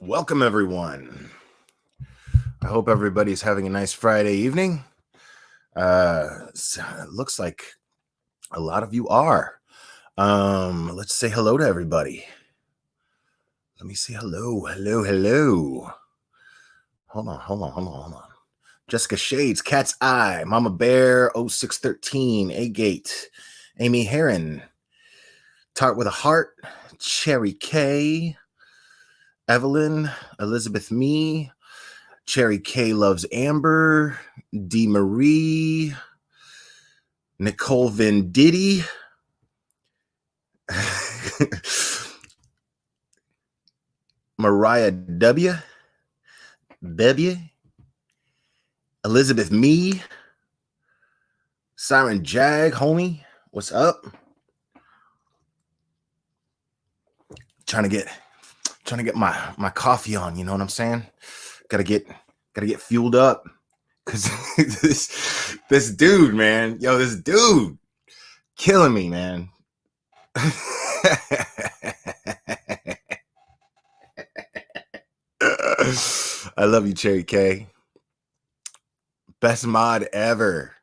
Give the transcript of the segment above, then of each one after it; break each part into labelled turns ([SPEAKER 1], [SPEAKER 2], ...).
[SPEAKER 1] Welcome, everyone. I hope everybody's having a nice Friday evening. It looks like a lot of you are. Let's say hello to everybody. Let me say hello. Hold on. Jessica Shades, Cat's Eye, Mama Bear, 0613, A-Gate, Amy Heron, Tart with a Heart, Cherry K, Evelyn, Elizabeth Me, Cherry K Loves Amber, D. Marie, Nicole Venditti, Mariah W, Elizabeth Me, Siren Jag, homie, what's up? Trying to get my coffee on, you know what I'm saying? Gotta get fueled up. Cause this dude, man, this dude killing me, man. I love you, Cherry K. Best mod ever.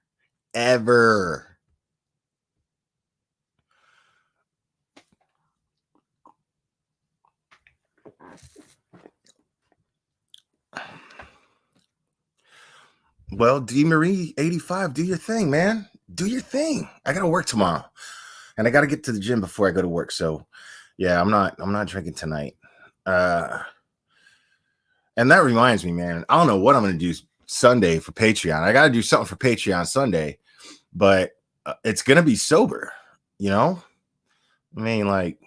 [SPEAKER 1] Well, D. Marie 85, do your thing, man. Do your thing. I gotta work tomorrow. And I gotta get to the gym before I go to work. So yeah, I'm not drinking tonight. And that reminds me, man, I don't know what I'm gonna do Sunday for Patreon. I gotta do something for Patreon Sunday, but it's gonna be sober, you know? I mean, like,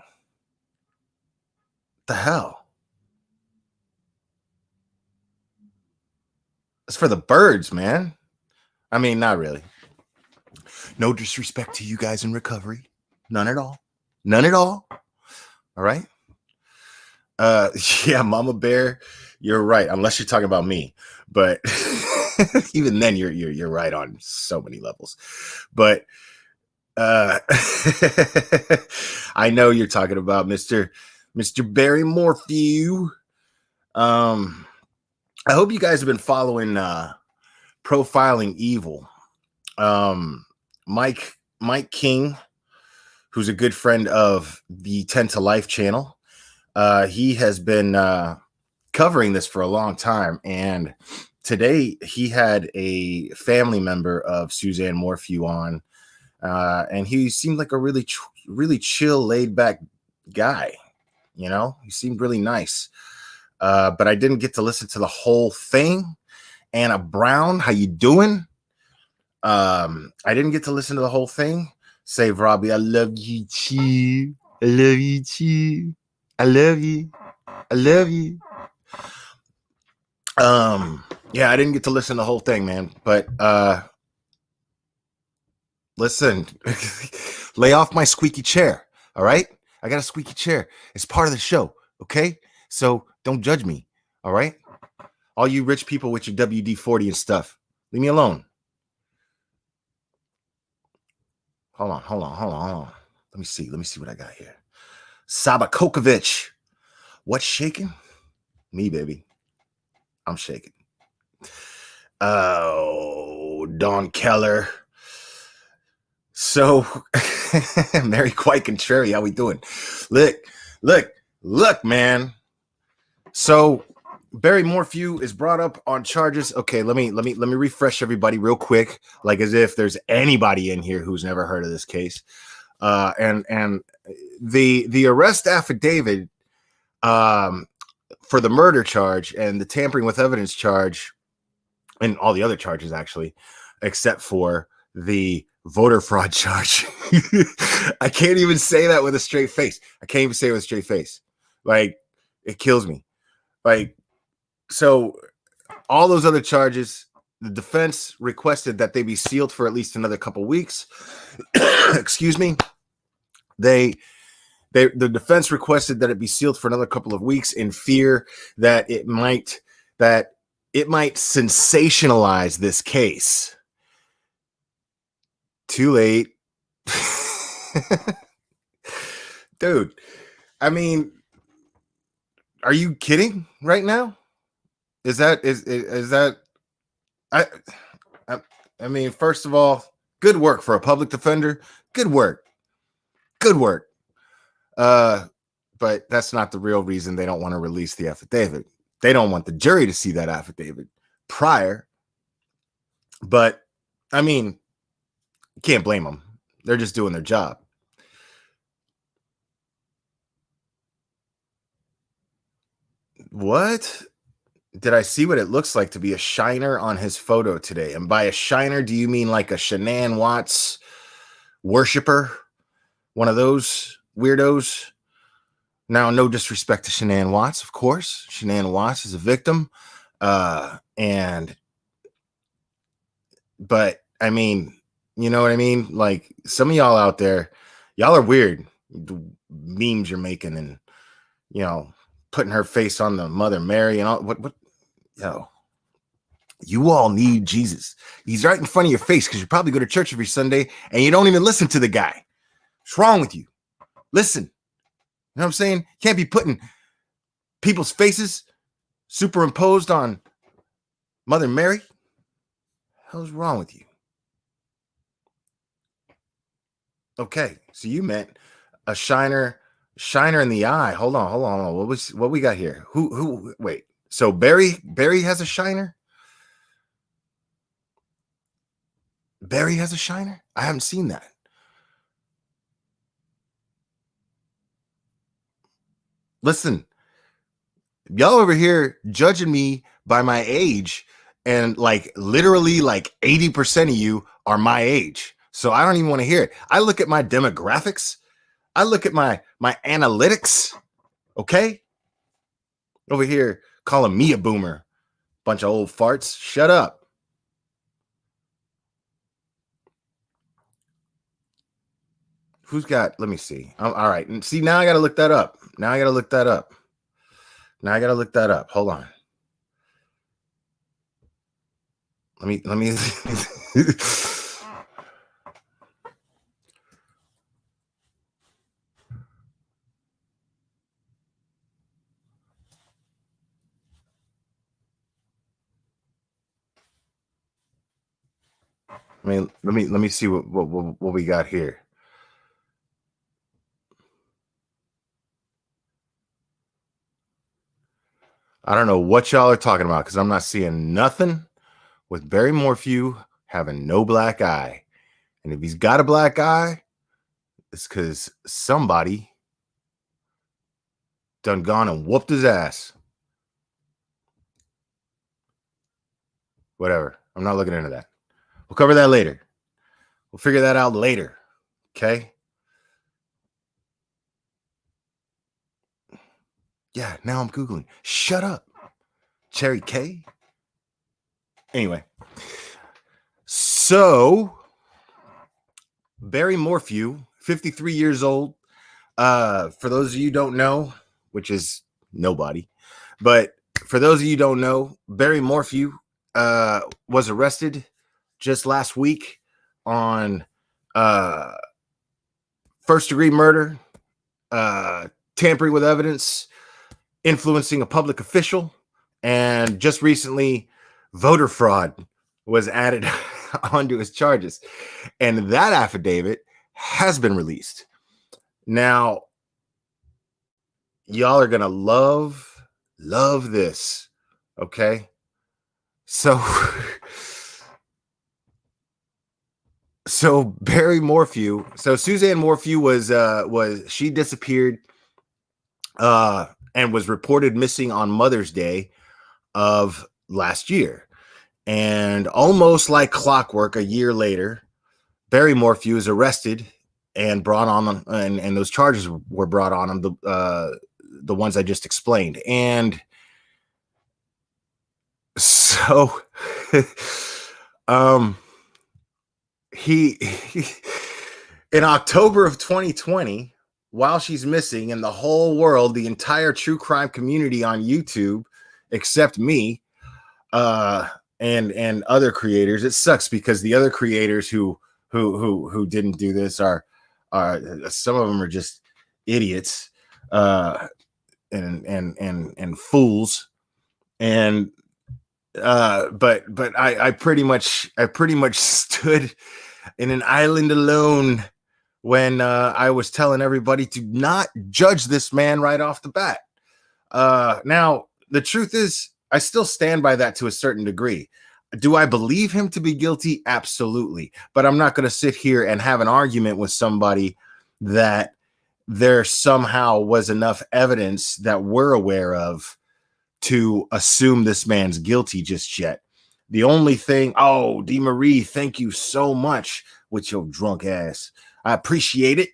[SPEAKER 1] the hell? It's for the birds, man. I mean, not really. No disrespect to you guys in recovery. None at all. All right. Yeah, Mama Bear, you're right. Unless you're talking about me, but even then, you're right on so many levels. But I know you're talking about Mr. Barry Morphew. I hope you guys have been following Profiling Evil. Mike King, who's a good friend of the 10 to Life channel. He has been covering this for a long time, and today he had a family member of Suzanne Morphew on, and he seemed like a really chill, laid back guy. You know, he seemed really nice, but I didn't get to listen to the whole thing. Anna Brown, how you doing? I didn't get to listen to the whole thing. Save Robbie, I love you too. I love you too. I love you. Yeah, I didn't get to listen to the whole thing, man. But listen, lay off my squeaky chair. All right, I got a squeaky chair. It's part of the show. Okay, so don't judge me. All right, all you rich people with your WD-40 and stuff, leave me alone. Hold on. Let me see what I got here. Saba Kokovic. What's shaking? Me, baby. I'm shaking. Oh, Don Keller. So, Mary Quite Contrary, how we doing? Look, man. So, Barry Morphew is brought up on charges. Okay, let me refresh everybody real quick, like as if there's anybody in here who's never heard of this case. And the arrest affidavit for the murder charge and the tampering with evidence charge and all the other charges, actually, except for the voter fraud charge. I can't even say that with a straight face. Like, it kills me. Like, so all those other charges, the defense requested that they be sealed for at least another couple weeks. Excuse me. The defense requested that it be sealed for another couple of weeks in fear that it might sensationalize this case. Too late. Dude, I mean, Are you kidding right now? Is that I, I I mean, first of all, good work for a public defender. Good work. Good work. Uh, but that's not the real reason they don't want to release the affidavit. They don't want the jury to see that affidavit prior. But I mean, you can't blame them. They're just doing their job. What? Did I see what it looks like to be a shiner on his photo today? And by a shiner, do you mean like a Shanann Watts worshiper? One of those weirdos? Now, no disrespect to Shanann Watts, of course. Shanann Watts is a victim. But I mean, you know what I mean? Like some of y'all out there, y'all are weird. The memes you're making and, you know, putting her face on the Mother Mary and all. What, yo, you all need Jesus. He's right in front of your face because you probably go to church every Sunday and you don't even listen to the guy. What's wrong with you? Listen. You know what I'm saying? Can't be putting people's faces superimposed on Mother Mary. Hell's wrong with you? Okay, so you meant a shiner in the eye. Hold on. What we got here? Who wait. So Barry has a shiner? Barry has a shiner? I haven't seen that. Listen, y'all over here judging me by my age, and like literally like 80% of you are my age. So I don't even want to hear it. I look at my demographics. I look at my analytics. Okay? Over here calling me a boomer. Bunch of old farts. Shut up. Who's got, let me see. All right. And see, now I got to look that up. Hold on. Let me let me see what we got here. I don't know what y'all are talking about because I'm not seeing nothing with Barry Morphew having no black eye. And if he's got a black eye, it's because somebody done gone and whooped his ass. Whatever. I'm not looking into that. We'll cover that later. We'll figure that out later. Okay? Yeah, now I'm Googling. Shut up. Cherry K? Anyway. So, Barry Morphew, 53 years old. For those of you who don't know, which is nobody, but for those of you who don't know, Barry Morphew was arrested just last week on first-degree murder, tampering with evidence, influencing a public official, and just recently, voter fraud was added onto his charges. And that affidavit has been released. Now, y'all are going to love this, okay? So Barry Morphew, so Suzanne Morphew was she disappeared and was reported missing on Mother's Day of last year. And almost like clockwork, a year later, Barry Morphew is arrested and brought on, and those charges were brought on him, the ones I just explained. And so he in October of 2020, while she's missing, and the whole world, the entire true crime community on YouTube, except me, and other creators, it sucks because the other creators who didn't do this are some of them are just idiots. and fools. And but I pretty much stood in an island alone when I was telling everybody to not judge this man right off the bat. Now the truth is, I still stand by that to a certain degree. Do I believe him to be guilty? Absolutely. But I'm not going to sit here and have an argument with somebody that there somehow was enough evidence that we're aware of to assume this man's guilty just yet. The only thing, oh, DeMarie, thank you so much with your drunk ass. I appreciate it.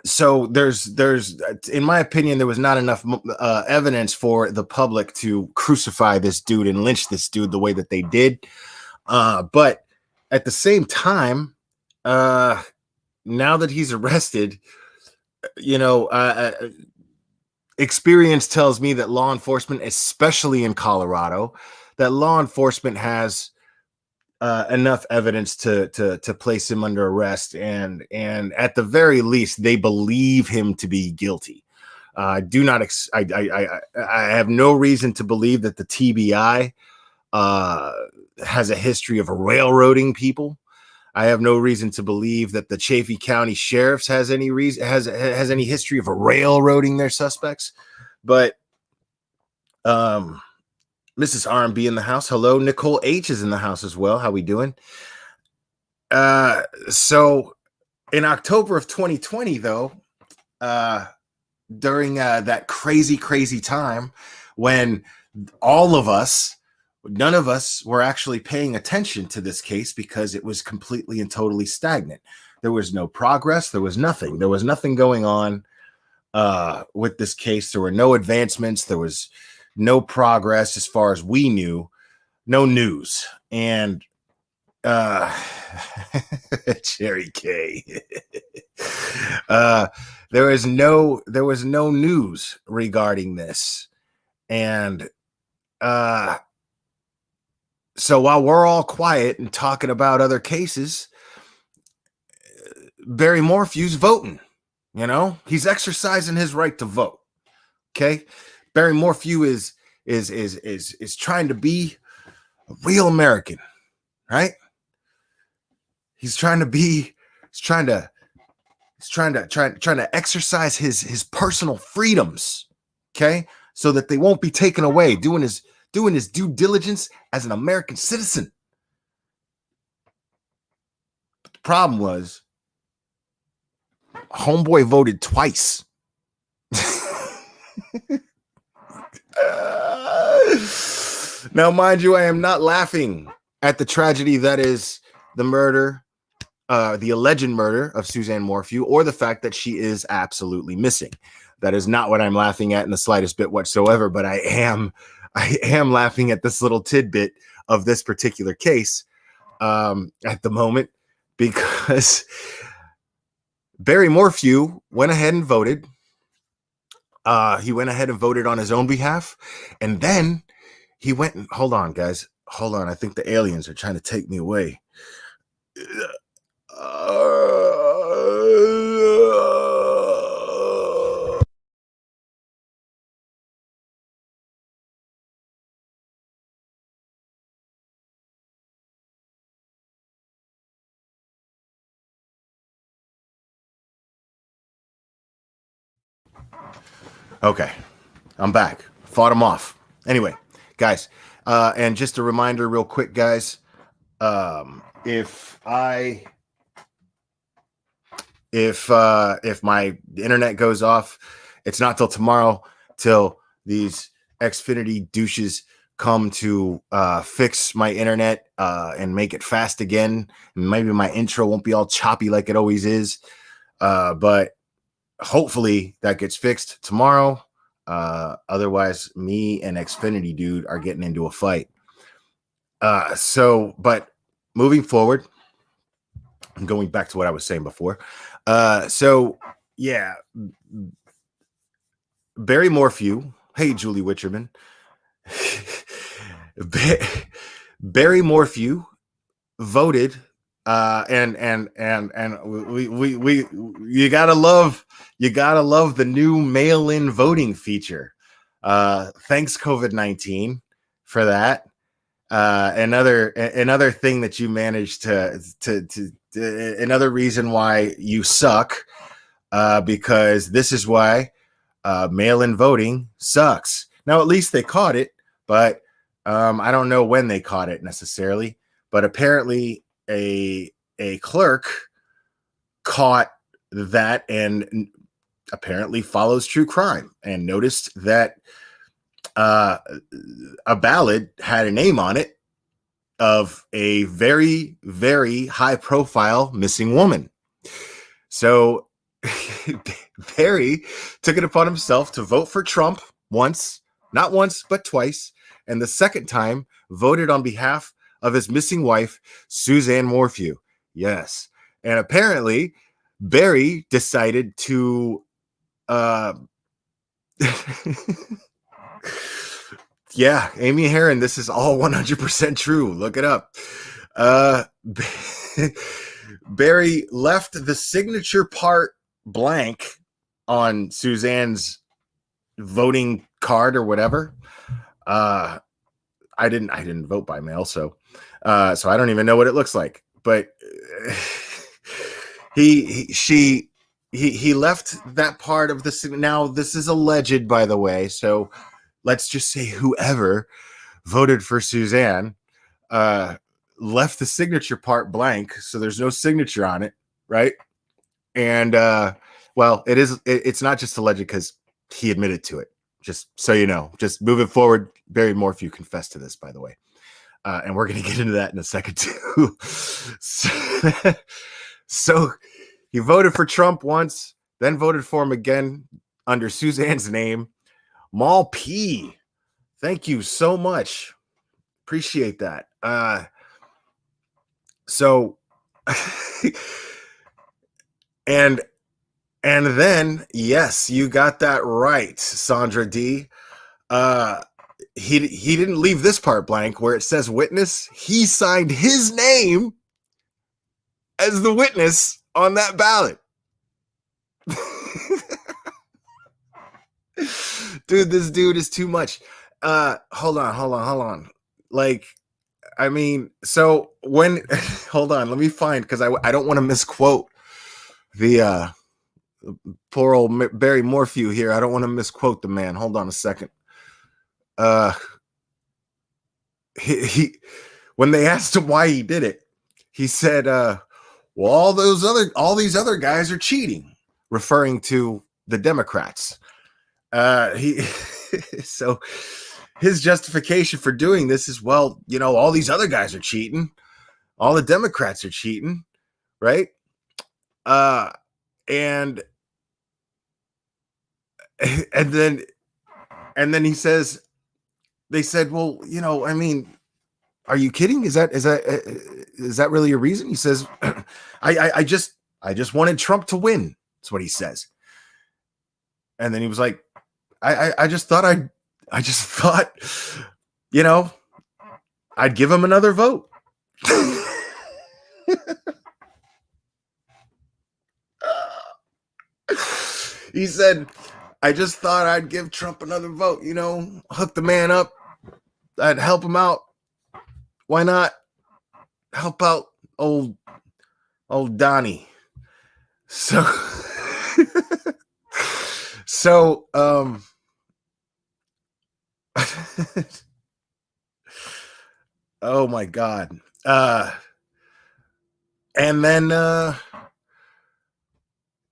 [SPEAKER 1] So there's in my opinion, there was not enough evidence for the public to crucify this dude and lynch this dude the way that they did. But at the same time, now that he's arrested, experience tells me that law enforcement, especially in Colorado, that law enforcement has enough evidence to place him under arrest, and at the very least, they believe him to be guilty. I have no reason to believe that the TBI has a history of railroading people. I have no reason to believe that the Chaffee County Sheriff's has any history of railroading their suspects. But Mrs. R&B in the house. Hello. Nicole H is in the house as well. How we doing? So in October of 2020, though, during that crazy time when none of us were actually paying attention to this case because it was completely and totally stagnant. There was no progress. There was nothing. There was nothing going on with this case. There were no advancements. There was no progress as far as we knew, no news. And Cherry K. There was no news regarding this. And so while we're all quiet and talking about other cases, Barry Morphew's voting. He's exercising his right to vote. Okay. Barry Morphew is trying to be a real American, right? He's trying to exercise his personal freedoms, okay, so that they won't be taken away. Doing his due diligence as an American citizen. But the problem was, homeboy voted twice. Now, mind you, I am not laughing at the tragedy that is the murder, the alleged murder of Suzanne Morphew, or the fact that she is absolutely missing. That is not what I'm laughing at in the slightest bit whatsoever, but I am laughing at this little tidbit of this particular case at the moment, because Barry Morphew went ahead and voted. He went ahead and voted on his own behalf. And then he went and, hold on, guys. Hold on. I think the aliens are trying to take me away. Okay, I'm back. Fought him off. Anyway, guys, and just a reminder real quick, guys, if my internet goes off, it's not till tomorrow till these Xfinity douches come to fix my internet and make it fast again. Maybe my intro won't be all choppy like it always is, but hopefully that gets fixed tomorrow. Otherwise, me and Xfinity dude are getting into a fight. But moving forward, I'm going back to what I was saying before. Yeah, Barry Morphew. Hey, Julie Witcherman. Barry Morphew voted And we you gotta love the new mail-in voting feature. Thanks COVID-19 for that. Another thing that you managed to another reason why you suck, because this is why mail-in voting sucks. Now, at least they caught it, but I don't know when they caught it necessarily. But apparently, a clerk caught that and apparently follows true crime and noticed that a ballot had a name on it of a very, very high profile missing woman. So Barry took it upon himself to vote for Trump once, not once, but twice. And the second time voted on behalf of his missing wife, Suzanne Morphew. Yes. And apparently Barry decided to yeah, Amy Herron, this is all 100% true. Look it up. Barry left the signature part blank on Suzanne's voting card or whatever. I didn't vote by mail, so I don't even know what it looks like. But he left that part of the. Now this is alleged, by the way, so let's just say whoever voted for Suzanne left the signature part blank, so there's no signature on it, right? And well, it's not just alleged because he admitted to it. Just so you know, just moving forward, Barry Morphew confessed to this, by the way. And we're going to get into that in a second too. So he voted for Trump once, then voted for him again under Suzanne's name. Mal P, thank you so much. Appreciate that. So and then, yes, you got that right, Sandra D. He didn't leave this part blank where it says witness. He signed his name as the witness on that ballot. Dude, this dude is too much. Hold on. Like, I mean, so when hold on, let me find, because I don't want to misquote the poor old Barry Morphew here. I don't want to misquote the man. Hold on a second. He when they asked him why he did it, he said, well, all these other guys are cheating, referring to the Democrats. So his justification for doing this is, well, you know, all these other guys are cheating, all the Democrats are cheating, right? And then he says, they said, well, you know, I mean, are you kidding? Is that really a reason? He says, I just wanted Trump to win. That's what he says. And then he was like, I just thought, you know, I'd give him another vote. He said, I just thought I'd give Trump another vote, you know, hook the man up. I'd help him out. Why not help out old Donnie? So, oh my God. And then,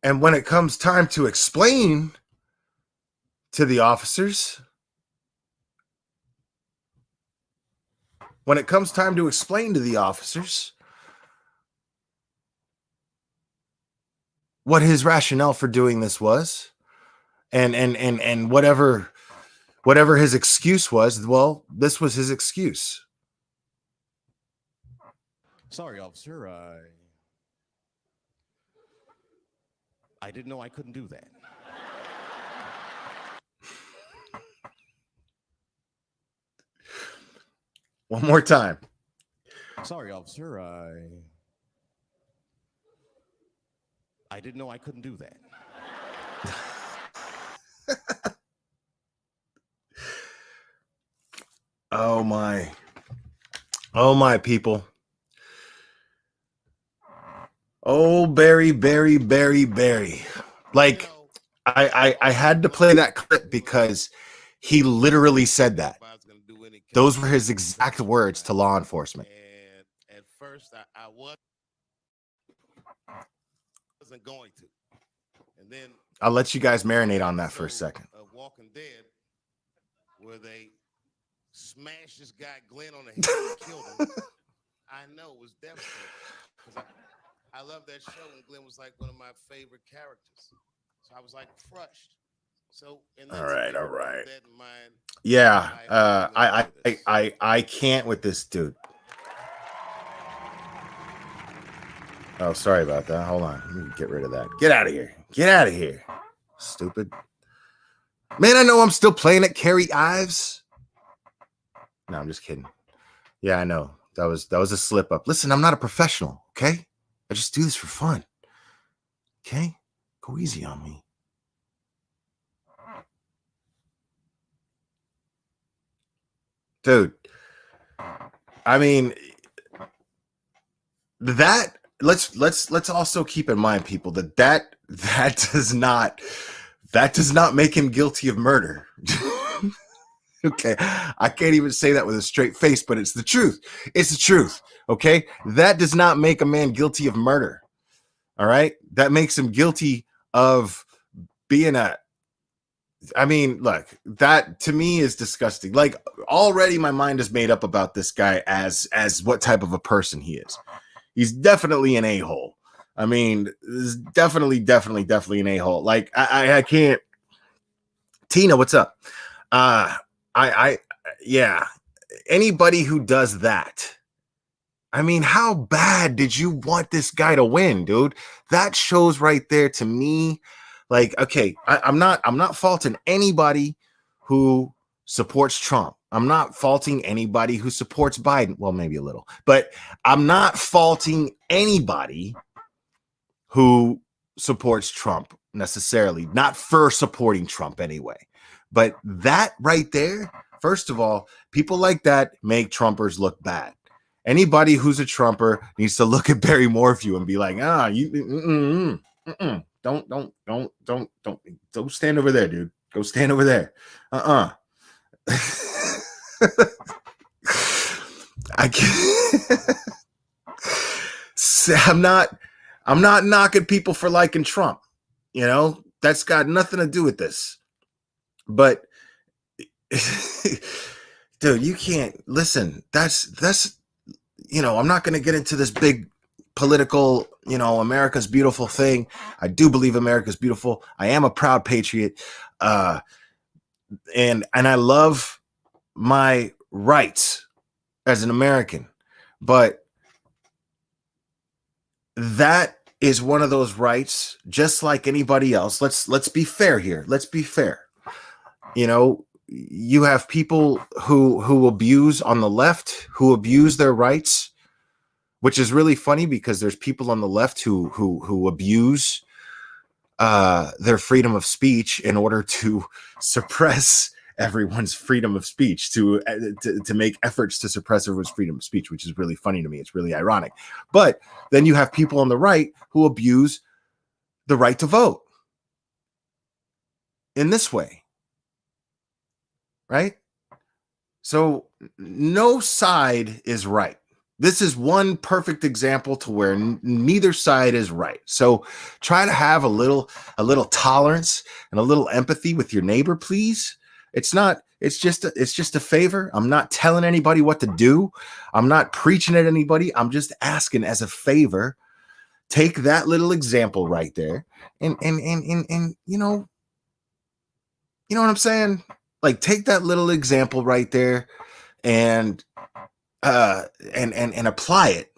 [SPEAKER 1] and when it comes time to explain to the officers, what his rationale for doing this was, and whatever his excuse was, well, this was his excuse.
[SPEAKER 2] Sorry, officer. I didn't know I couldn't do that.
[SPEAKER 1] One more time.
[SPEAKER 2] Sorry, officer. I didn't know I couldn't do that.
[SPEAKER 1] Oh my people. Oh, Barry. Like, I had to play that clip because he literally said that. Those were his exact words to law enforcement.
[SPEAKER 3] And at first, I wasn't going to. And then
[SPEAKER 1] I'll let you guys marinate on that for a second.
[SPEAKER 3] Walking Dead, where they smashed this guy Glenn on the head and killed him. I know it was devastating because I love that show, and Glenn was like one of my favorite characters. So I was like crushed. So
[SPEAKER 1] all right.
[SPEAKER 3] That in mind,
[SPEAKER 1] yeah, I can't with this dude. Oh, sorry about that. Hold on. Let me get rid of that. Get out of here. Get out of here. Stupid. Man, I know I'm still playing at Carrie Ives. No, I'm just kidding. Yeah, I know. That was a slip up. Listen, I'm not a professional, okay? I just do this for fun. Okay? Go easy on me. Dude. I mean, that let's also keep in mind, people, that does not make him guilty of murder. Okay, I can't even say that with a straight face, but it's the truth. It's the truth. Okay, that does not make a man guilty of murder. All right, that makes him guilty of being I mean, look, that to me is disgusting. Like, already my mind is made up about this guy as what type of a person he is. He's definitely an a-hole. I mean, definitely an a-hole. Like, I can't. Tina, what's up? Yeah. Anybody who does that. I mean, how bad did you want this guy to win, dude? That shows right there to me. Like, okay, I'm not faulting anybody who supports Trump. I'm not faulting anybody who supports Biden. Well, maybe a little, but I'm not faulting anybody who supports Trump necessarily, not for supporting Trump anyway. But that right there, first of all, people like that make Trumpers look bad. Anybody who's a Trumper needs to look at Barry Morphew and be like, don't stand over there, dude. Go stand over there. I can't. I'm not knocking people for liking Trump. You know, that's got nothing to do with this. But dude, you can't listen. That's you know, I'm not going to get into this big political, you know, America's beautiful thing. I do believe America's beautiful. I am a proud patriot. And I love my rights as an American. But that is one of those rights, just like anybody else. Let's be fair here. Let's be fair. You know, you have people who abuse on the left, who abuse their rights, which is really funny because there's people on the left who abuse their freedom of speech in order to suppress everyone's freedom of speech, to make efforts to suppress everyone's freedom of speech, which is really funny to me. It's really ironic. But then you have people on the right who abuse the right to vote in this way. Right? So no side is right. This is one perfect example to where neither side is right. So try to have a little tolerance and a little empathy with your neighbor, please. It's just a favor. I'm not telling anybody what to do. I'm not preaching at anybody. I'm just asking as a favor. Take that little example right there and you know what I'm saying? Like, take that little example right there and apply it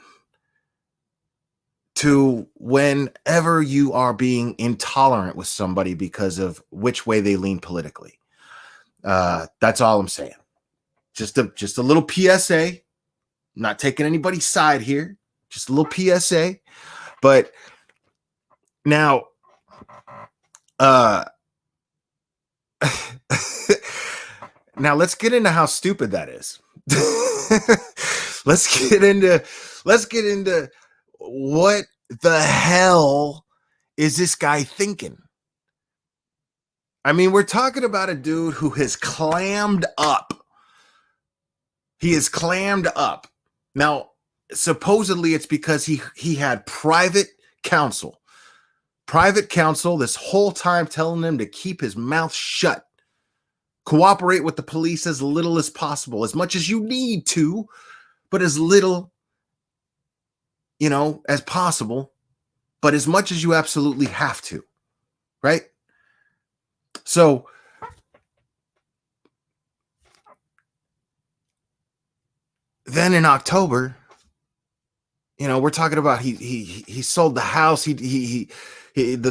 [SPEAKER 1] to whenever you are being intolerant with somebody because of which way they lean politically. That's all I'm saying. Just a little PSA. I'm not taking anybody's side here. Just a little PSA. But Now, uh, now let's get into how stupid that is. let's get into what the hell is this guy thinking? I mean, we're talking about a dude who has clammed up. He is clammed up. Now, supposedly it's because he had private counsel this whole time telling him to keep his mouth shut. Cooperate with the police as little as possible, as much as you need to, but as little, as possible, but as much as you absolutely have to, right? So then in October, we're talking about he sold the house. The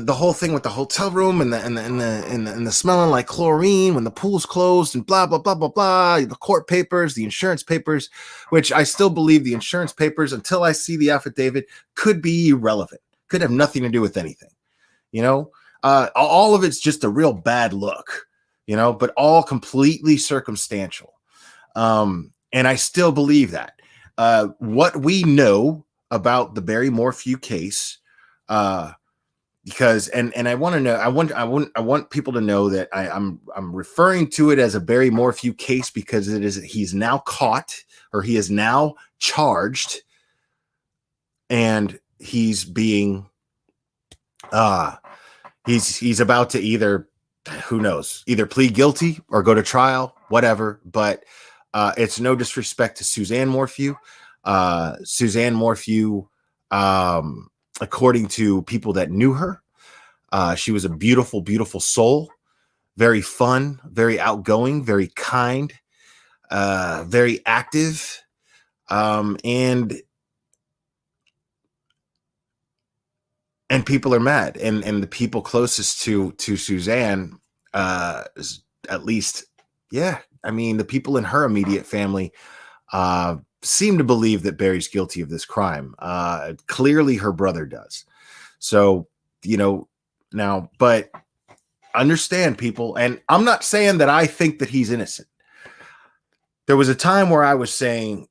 [SPEAKER 1] whole thing with the hotel room and the smelling like chlorine when the pool's closed and blah blah blah blah blah. The court papers, the insurance papers, which I still believe the insurance papers until I see the affidavit could be irrelevant, could have nothing to do with anything. All of it's just a real bad look, but all completely circumstantial. And I still believe that. What we know about the Barry Morphew case, because I want to know, I want people to know that I'm referring to it as a Barry Morphew case because he's now caught, or he is now charged, and he's being he's about to either plead guilty or go to trial, whatever. But it's no disrespect to Suzanne Morphew. Suzanne Morphew, according to people that knew her, she was a beautiful, beautiful soul, very fun, very outgoing, very kind, very active, and people are mad, and the people closest to Suzanne, at least, yeah, I mean, the people in her immediate family seem to believe that Barry's guilty of this crime. Clearly her brother does. So, now, but understand, people, and I'm not saying that I think that he's innocent. There was a time where I was saying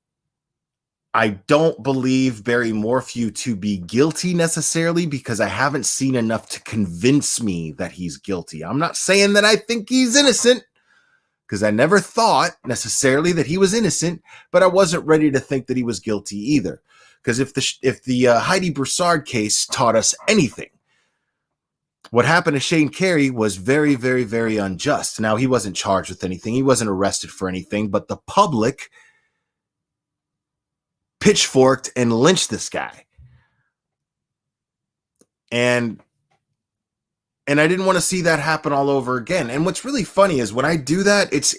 [SPEAKER 1] I don't believe Barry Morphew to be guilty necessarily because I haven't seen enough to convince me that he's guilty. I'm not saying that I think he's innocent, because I never thought necessarily that he was innocent, but I wasn't ready to think that he was guilty either. Because if the Heidi Broussard case taught us anything, what happened to Shane Carey was very, very, very unjust. Now, he wasn't charged with anything. He wasn't arrested for anything, but the public pitchforked and lynched this guy. And I didn't want to see that happen all over again. And what's really funny is when I do that, it's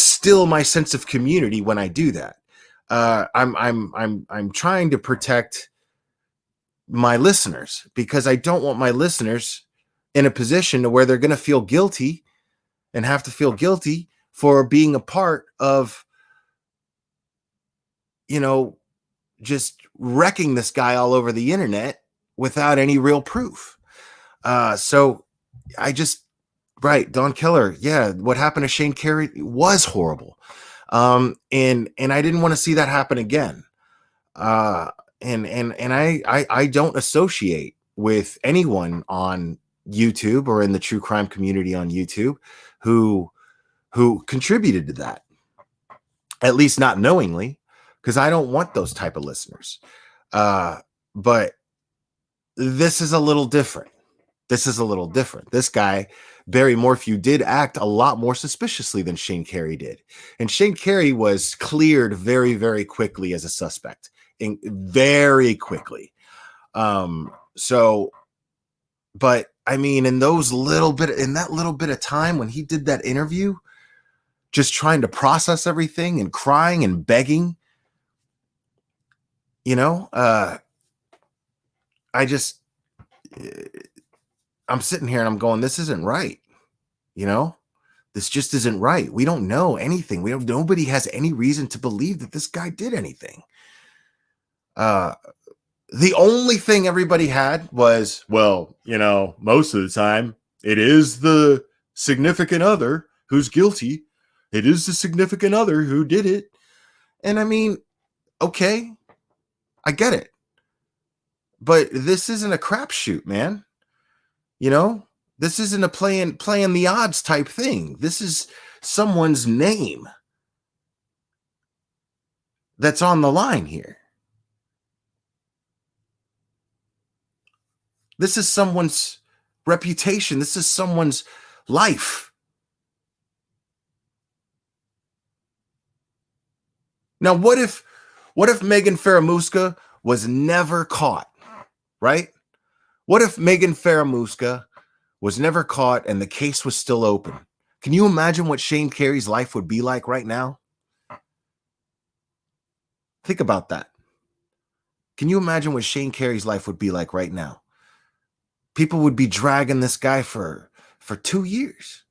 [SPEAKER 1] still my sense of community when I do that. I'm trying to protect my listeners, because I don't want my listeners in a position to where they're going to feel guilty and have to feel guilty for being a part of, just wrecking this guy all over the internet without any real proof. So I just, right. Don Keller. Yeah. What happened to Shane Carey was horrible. And I didn't want to see that happen again. And I don't associate with anyone on YouTube or in the true crime community on YouTube who contributed to that, at least not knowingly, because I don't want those type of listeners. But this is a little different. This guy, Barry Morphew, did act a lot more suspiciously than Shane Carey did. And Shane Carey was cleared very, very quickly as a suspect. Very quickly. So, but I mean, in that little bit of time when he did that interview, just trying to process everything and crying and begging, I'm sitting here and I'm going, this isn't right. This just isn't right. We don't know anything. Nobody has any reason to believe that this guy did anything. the only thing everybody had was, well, most of the time it is the significant other who's guilty. It is the significant other who did it. And I mean, okay, I get it. But this isn't a crapshoot, man. This isn't a playing the odds type thing. This is someone's name that's on the line here. This is someone's reputation. This is someone's life. Now, what if Megan Faramuska was never caught, right? What if Megan Faramuska was never caught and the case was still open? Can you imagine what Shane Carey's life would be like right now? Think about that. Can you imagine what Shane Carey's life would be like right now? People would be dragging this guy for 2 years.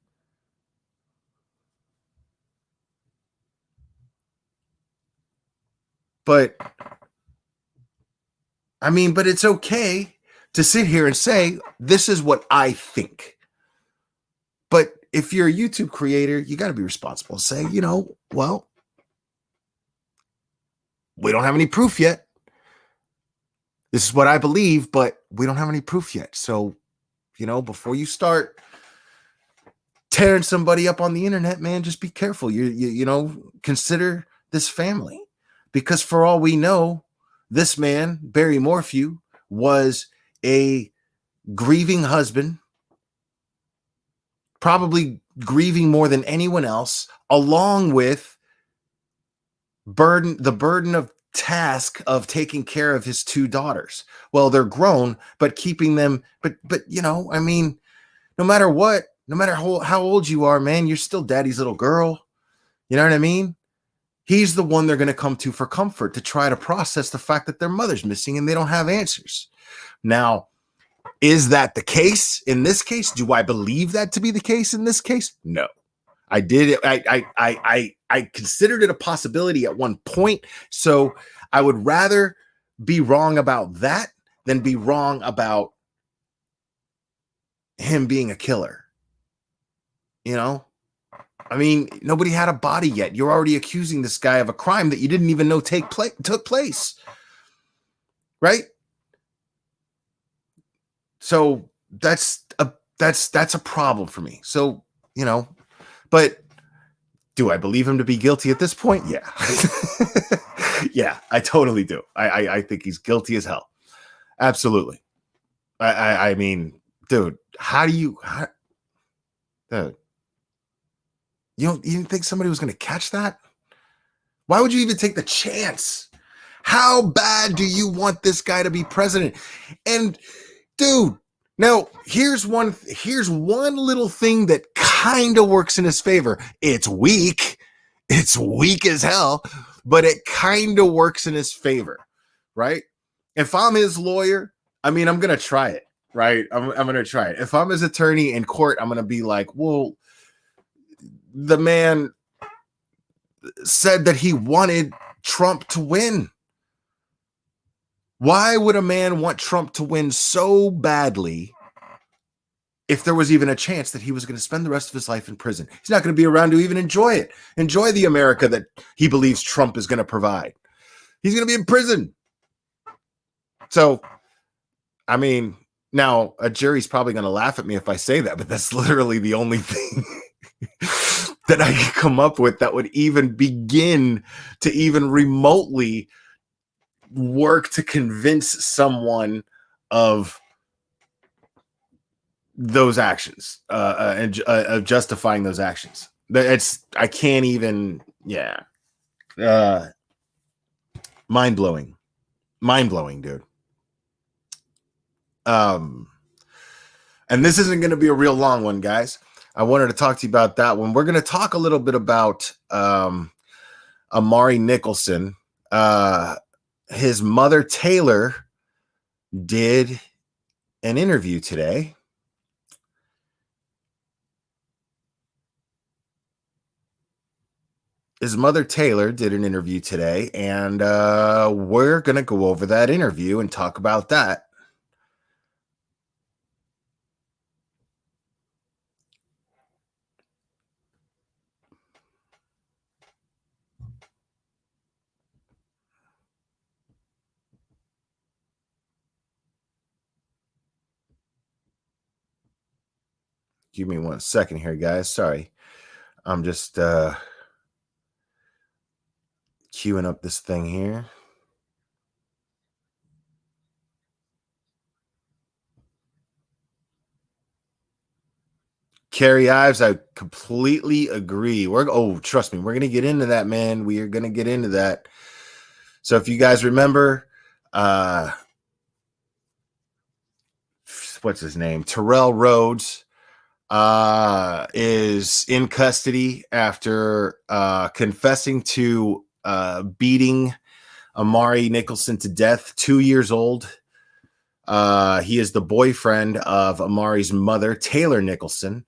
[SPEAKER 1] But it's okay to sit here and say, this is what I think. But if you're a YouTube creator, you got to be responsible. Say, well, we don't have any proof yet. This is what I believe, but we don't have any proof yet. So, before you start tearing somebody up on the internet, man, just be careful. You consider this family, because for all we know, this man, Barry Morphew, was a grieving husband, probably grieving more than anyone else, along with the burden of task of taking care of his 2 daughters. Well, they're grown, but keeping them, but no matter what, no matter how old you are, man, you're still daddy's little girl. You know what I mean? He's the one they're going to come to for comfort, to try to process the fact that their mother's missing and they don't have answers. Now, is that the case in this case? Do I believe that to be the case in this case? No. I did. I considered it a possibility at one point. So I would rather be wrong about that than be wrong about him being a killer. Nobody had a body yet. You're already accusing this guy of a crime that you didn't even know took place. Right? So that's a problem for me. So, but do I believe him to be guilty at this point? Yeah. Yeah, I totally do. I think he's guilty as hell. Absolutely. I mean, dude, dude, you didn't think somebody was going to catch that? Why would you even take the chance? How bad do you want this guy to be president? And dude, now here's one little thing that kind of works in his favor. It's weak. It's weak as hell, but it kind of works in his favor, right? If I'm his lawyer, I'm going to try it, right? I'm going to try it. If I'm his attorney in court, I'm going to be like, well, the man said that he wanted Trump to win. Why would a man want Trump to win so badly if there was even a chance that he was going to spend the rest of his life in prison? He's not going to be around to even enjoy the America that he believes Trump is going to provide. He's going to be in prison. So, now a jury's probably going to laugh at me if I say that, but that's literally the only thing that I could come up with that would even begin to even remotely work to convince someone of those actions and of justifying those actions. I can't even. Yeah. Mind-blowing, dude. And this isn't going to be a real long one, guys. I wanted to talk to you about that one. We're going to talk a little bit about Amari Nicholson. His mother, Taylor, did an interview today. his mother Taylor did an interview today, and we're gonna go over that interview and talk about that. Give me 1 second here, guys. Sorry. I'm just queuing up this thing here. Carrie Ives, I completely agree. Trust me, we're gonna get into that, man. We are gonna get into that. So if you guys remember, what's his name? Terrell Rhodes is in custody after confessing to beating Amari Nicholson to death, 2 years old. He is the boyfriend of Amari's mother, Taylor Nicholson.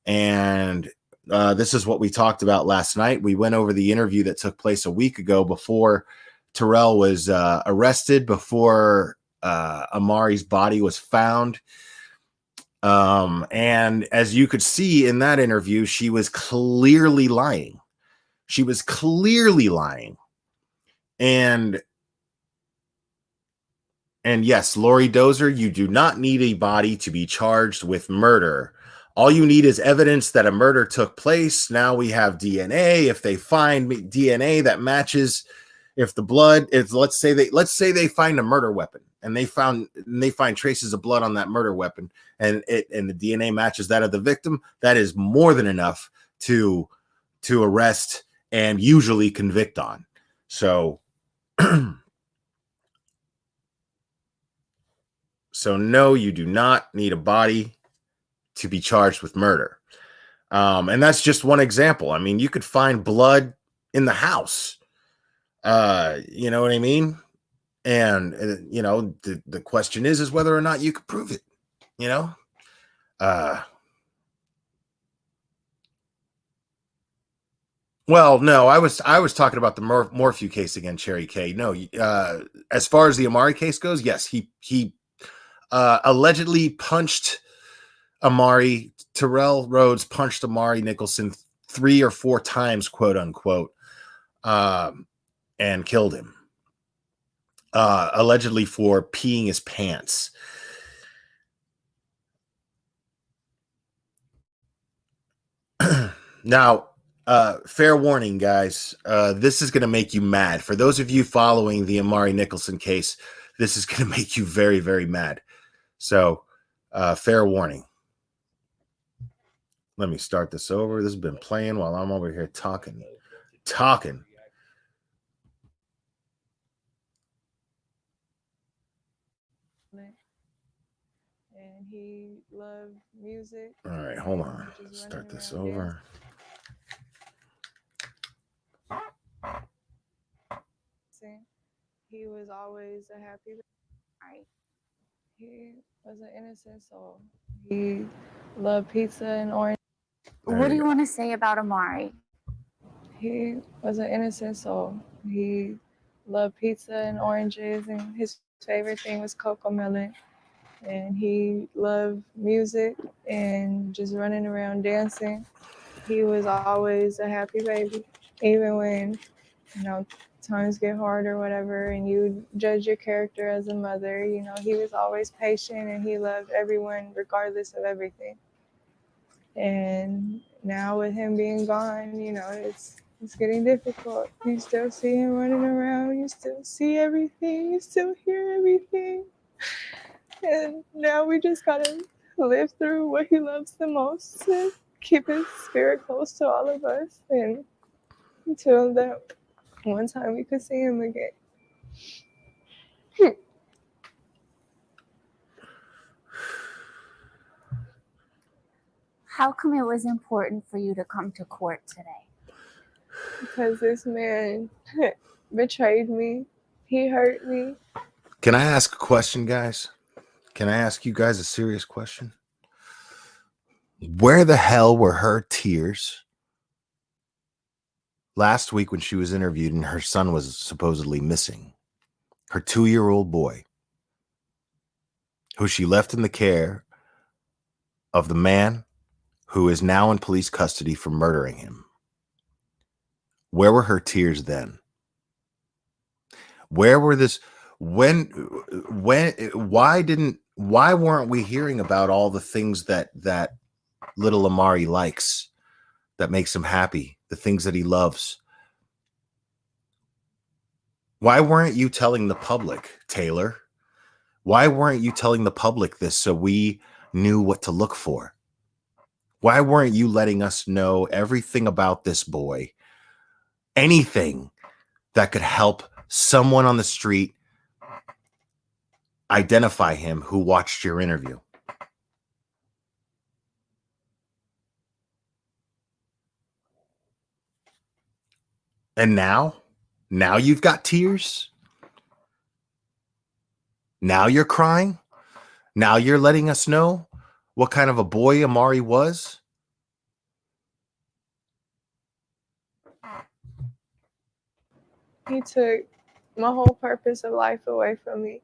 [SPEAKER 1] And this is what we talked about last night. We went over the interview that took place a week ago before Terrell was arrested, before Amari's body was found. And as you could see in that interview, she was clearly lying. She was clearly lying. And yes, Lori Dozer, you do not need a body to be charged with murder. All you need is evidence that a murder took place. Now we have DNA. If they find DNA that matches, if the blood is, let's say they find a murder weapon and they find traces of blood on that murder weapon, and the DNA matches that of the victim, that is more than enough to arrest and usually convict on. So so no, you do not need a body to be charged with murder. And that's just one example. I mean, you could find blood in the house. You know what I mean? And the question is whether or not you could prove it, you know? Well, no, I was talking about the Morphew case again, Cherry K. No, as far as the Amari case goes, yes, he allegedly punched Amari. Terrell Rhodes punched Amari Nicholson 3 or 4 times, quote unquote, and killed him, allegedly for peeing his pants. Now, fair warning, guys. This is going to make you mad. For those of you following the Amari Nicholson case, this is going to make you very, very mad. So, fair warning. Let me start this over. This has been playing while I'm over here talking.
[SPEAKER 4] And he loved music.
[SPEAKER 1] All right, hold on. Start this over.
[SPEAKER 4] He was always a happy guy. He was an innocent soul. He loved pizza and orange.
[SPEAKER 5] What do you want to say about Amari?
[SPEAKER 4] He was an innocent soul. He loved pizza and oranges, and his favorite thing was Cocomelon. And he loved music and just running around dancing. He was always a happy baby, even when, times get hard or whatever, and you judge your character as a mother. He was always patient, and he loved everyone regardless of everything. And now with him being gone, it's getting difficult. You still see him running around. You still see everything. You still hear everything. And now we just gotta live through what he loves the most and keep his spirit close to all of us, and until that one time we could see him again.
[SPEAKER 5] How come it was important for you to come to court today?
[SPEAKER 4] Because this man betrayed me. He hurt me.
[SPEAKER 1] Can I ask a question, guys? Can I ask you guys a serious question? Where the hell were her tears last week when she was interviewed and her son was supposedly missing, her 2-year-old boy, who she left in the care of the man who is now in police custody for murdering him. Where were her tears then? Where were this when why weren't we hearing about all the things that little Amari likes, that makes him happy, the things that he loves? Why weren't you telling the public, Taylor? Why weren't you telling the public this so we knew what to look for? Why weren't you letting us know everything about this boy? Anything that could help someone on the street identify him who watched your interview. And now you've got tears. Now you're crying. Now you're letting us know what kind of a boy Amari was.
[SPEAKER 4] He took my whole purpose of life away from me.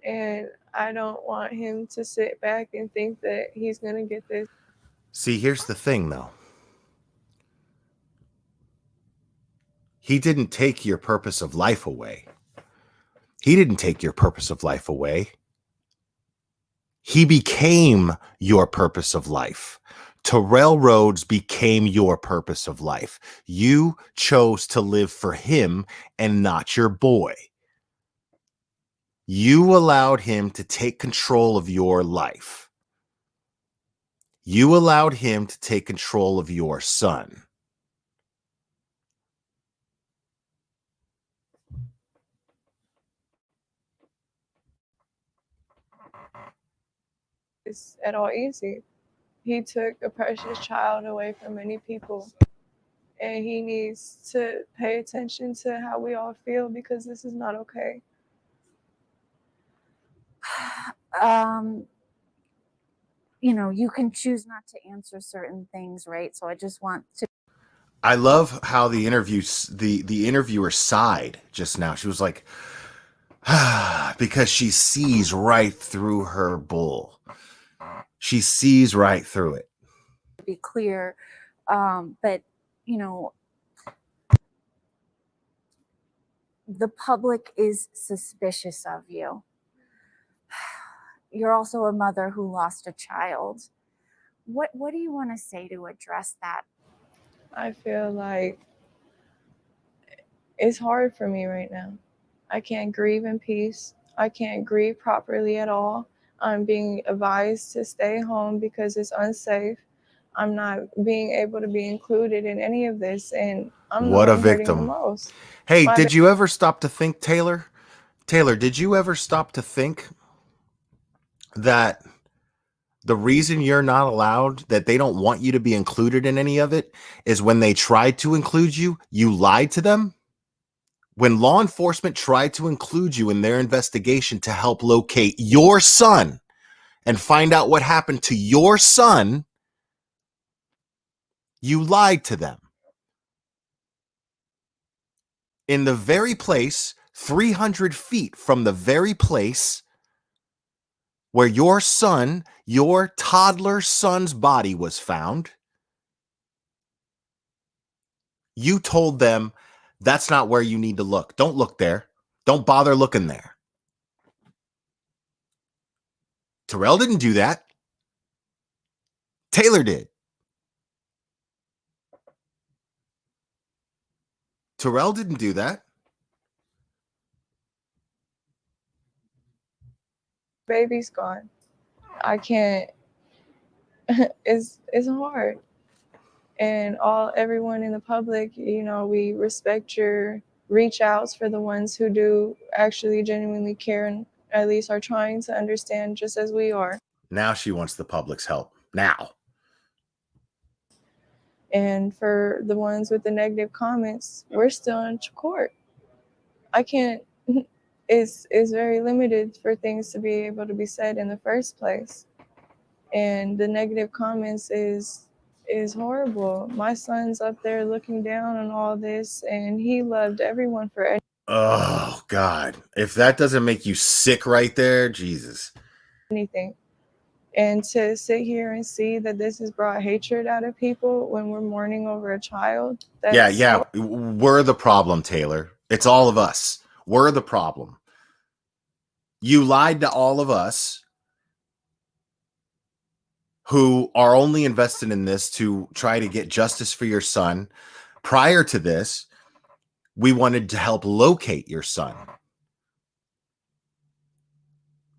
[SPEAKER 4] And I don't want him to sit back and think that he's going to get this.
[SPEAKER 1] See, here's the thing, though. He didn't take your purpose of life away. He didn't take your purpose of life away. He became your purpose of life. Terrell Rhodes became your purpose of life. You chose to live for him and not your boy. You allowed him to take control of your life. You allowed him to take control of your son.
[SPEAKER 4] It's at all easy. He took a precious child away from many people. And he needs to pay attention to how we all feel, because this is not okay.
[SPEAKER 5] You know, you can choose not to answer certain things, right? So I just want to.
[SPEAKER 1] I love how the interviewer sighed just now. She was like, because she sees right through her bull. She sees right through it.
[SPEAKER 5] Be clear, but you know, the public is suspicious of you. You're also a mother who lost a child. What do you want to say to address that?
[SPEAKER 4] I feel like it's hard for me right now. I can't grieve in peace. I can't grieve properly at all. I'm being advised to stay home because it's unsafe. I'm not being able to be included in any of this, and I'm
[SPEAKER 1] What
[SPEAKER 4] the
[SPEAKER 1] a
[SPEAKER 4] one hurting the
[SPEAKER 1] victim.
[SPEAKER 4] most.
[SPEAKER 1] Hey,
[SPEAKER 4] My
[SPEAKER 1] did you ever stop to think, Taylor? Taylor, did you ever stop to think that the reason you're not allowed, that they don't want you to be included in any of it, is when they tried to include you, you lied to them? When law enforcement tried to include you in their investigation to help locate your son and find out what happened to your son, you lied to them. In the very place, 300 feet from the very place where your son, your toddler son's body was found, you told them that's not where you need to look. Don't look there. Don't bother looking there. Terrell didn't do that. Taylor did. Terrell didn't do that.
[SPEAKER 4] baby's gone. I can't. It's hard. And everyone in the public, you know, we respect your reach outs for the ones who do actually genuinely care and at least are trying to understand just as we are.
[SPEAKER 1] Now she wants the public's help. Now.
[SPEAKER 4] And for the ones with the negative comments, we're still in court. I can't. It's very limited for things to be able to be said in the first place. And the negative comments is is horrible. My son's up there looking down on all this, and he loved everyone for
[SPEAKER 1] Oh God. If that doesn't make you sick right there, Jesus.
[SPEAKER 4] anything. And to sit here and see that this has brought hatred out of people when we're mourning over a child.
[SPEAKER 1] Yeah. We're the problem, Taylor. It's all of us. We're the problem. You lied to all of us who are only invested in this to try to get justice for your son. Prior to this, we wanted to help locate your son.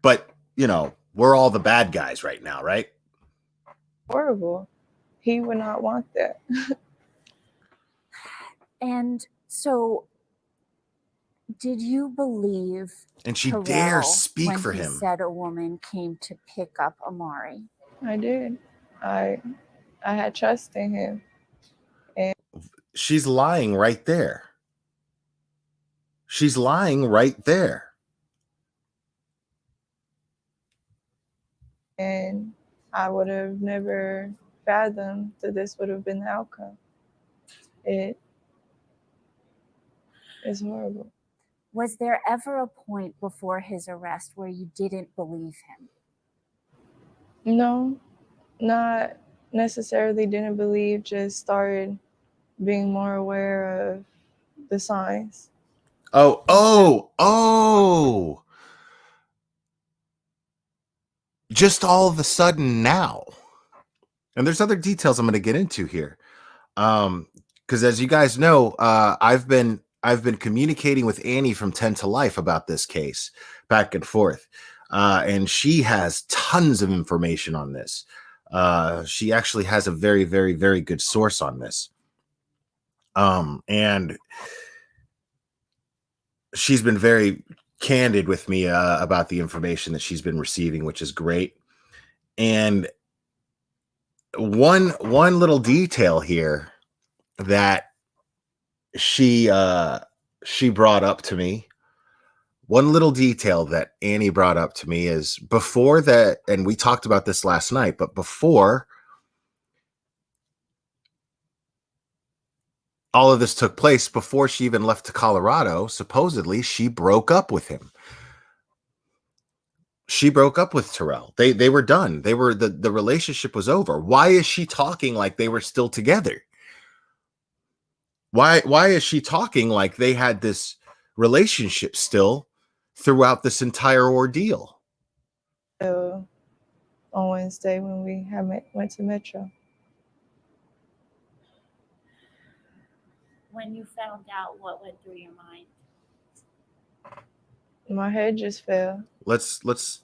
[SPEAKER 1] But, you know, we're all the bad guys right now, right?
[SPEAKER 4] Horrible. He would not want that.
[SPEAKER 5] And so, did you believe
[SPEAKER 1] And she
[SPEAKER 5] Terrell
[SPEAKER 1] dares speak
[SPEAKER 5] when
[SPEAKER 1] for
[SPEAKER 5] he
[SPEAKER 1] him.
[SPEAKER 5] said a woman came to pick up Amari?
[SPEAKER 4] I did. I had trust in him.
[SPEAKER 1] She's lying right there. She's lying right there.
[SPEAKER 4] And I would have never fathomed that this would have been the outcome. It is horrible.
[SPEAKER 5] Was there ever a point before his arrest where you didn't believe him?
[SPEAKER 4] No, not necessarily didn't believe, just started being more aware of the signs.
[SPEAKER 1] Oh. Just all of a sudden now. And there's other details I'm going to get into here. Because as you guys know, I've been communicating with Annie from 10 to Life about this case back and forth. And she has tons of information on this. She actually has a very, very, very good source on this. And she's been very candid with me about the information that she's been receiving, which is great. And one little detail here that she brought up to me, one little detail that Annie brought up to me is before that, and we talked about this last night, but before all of this took place, before she even left to Colorado, supposedly she broke up with him. She broke up with Terrell. They were done. The relationship was over. Why is she talking like they were still together? Why is she talking like they had this relationship still throughout this entire ordeal?
[SPEAKER 4] On Wednesday when we went to Metro.
[SPEAKER 6] When you found out, what went through your mind?
[SPEAKER 4] My head just fell.
[SPEAKER 1] Let's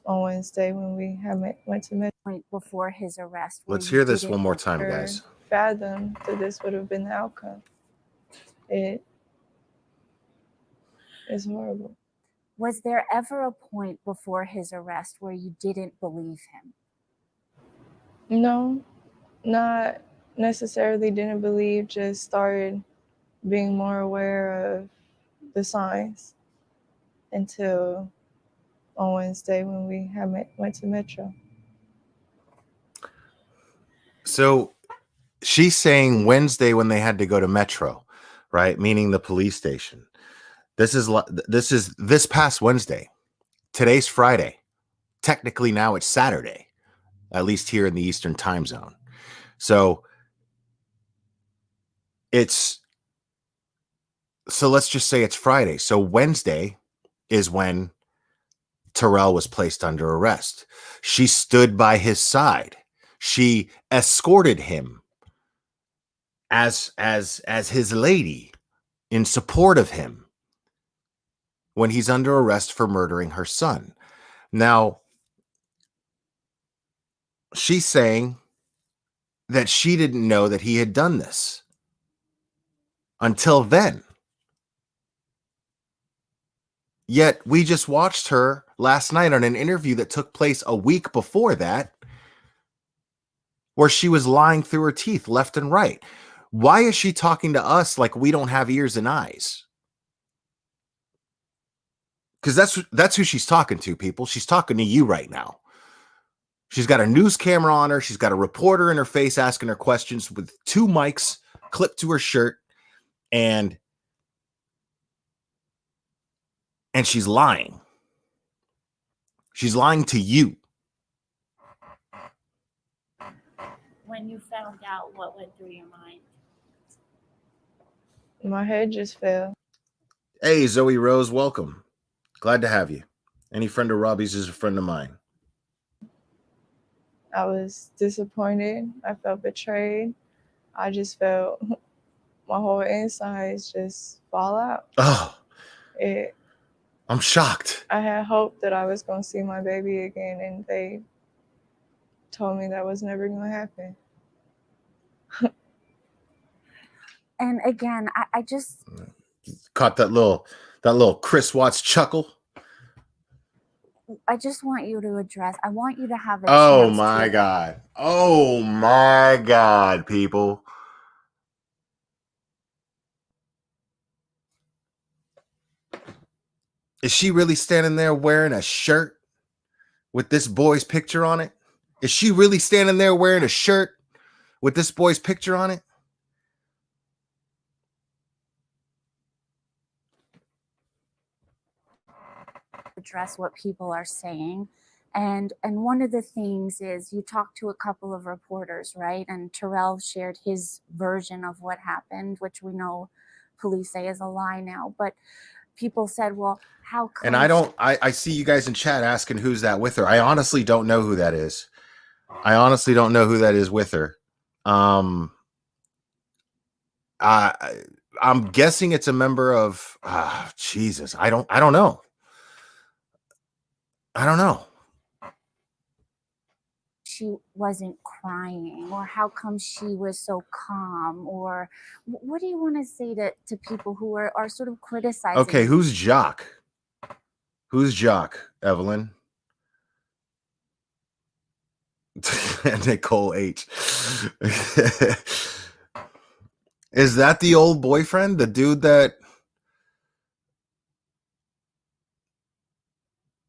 [SPEAKER 4] on Wednesday when we went to Metro.
[SPEAKER 5] Point before his arrest.
[SPEAKER 1] Let's hear this one more time, guys.
[SPEAKER 4] Fathom that this would have been the outcome. It is horrible.
[SPEAKER 5] Was there ever a point before his arrest where you didn't believe him?
[SPEAKER 4] No, not necessarily didn't believe, just started being more aware of the signs until on Wednesday when we went to Metro.
[SPEAKER 1] So she's saying Wednesday when they had to go to Metro, right? Meaning the police station. This is this past Wednesday. Today's Friday. Technically now it's Saturday, at least here in the Eastern time zone. So let's just say it's Friday. So Wednesday is when Terrell was placed under arrest. She stood by his side. She escorted him as his lady in support of him when he's under arrest for murdering her son. Now, she's saying that she didn't know that he had done this until then. Yet we just watched her last night on an interview that took place a week before that, where she was lying through her teeth left and right. Why is she talking to us like we don't have ears and eyes? Because that's who she's talking to, people. She's talking to you right now. She's got a news camera on her. She's got a reporter in her face asking her questions with 2 mics clipped to her shirt. And she's lying. She's lying to you.
[SPEAKER 6] When you found out, what went through your mind?
[SPEAKER 4] My head just fell.
[SPEAKER 1] Hey, Zoe Rose, welcome. Glad to have you. Any friend of Robbie's is a friend of mine.
[SPEAKER 4] I was disappointed. I felt betrayed. I just felt my whole insides just fall out.
[SPEAKER 1] Oh,
[SPEAKER 4] It.
[SPEAKER 1] I'm shocked.
[SPEAKER 4] I had hope that I was going to see my baby again, and they told me that was never going to happen.
[SPEAKER 5] And again, I just
[SPEAKER 1] Caught that little Chris Watts chuckle.
[SPEAKER 5] I just want you to address. I want you to have a
[SPEAKER 1] Oh
[SPEAKER 5] chance
[SPEAKER 1] my
[SPEAKER 5] to,
[SPEAKER 1] God. Oh my God, people. Is she really standing there wearing a shirt with this boy's picture on it? Is she really standing there wearing a shirt with this boy's picture on it?
[SPEAKER 5] address what people are saying. And one of the things is you talked to a couple of reporters, right? And Terrell shared his version of what happened, which we know police say is a lie now. But people said, well, how come?
[SPEAKER 1] And I see you guys in chat asking who's that with her. I honestly don't know who that is. I honestly don't know who that is with her. I'm guessing it's a member of Jesus. I don't know. I don't know.
[SPEAKER 5] She wasn't crying, or how come she was so calm, or what do you want to say to people who are sort of criticizing?
[SPEAKER 1] Okay, who's Jock? Who's Jock, Evelyn? Nicole H. Is that the old boyfriend? The dude that...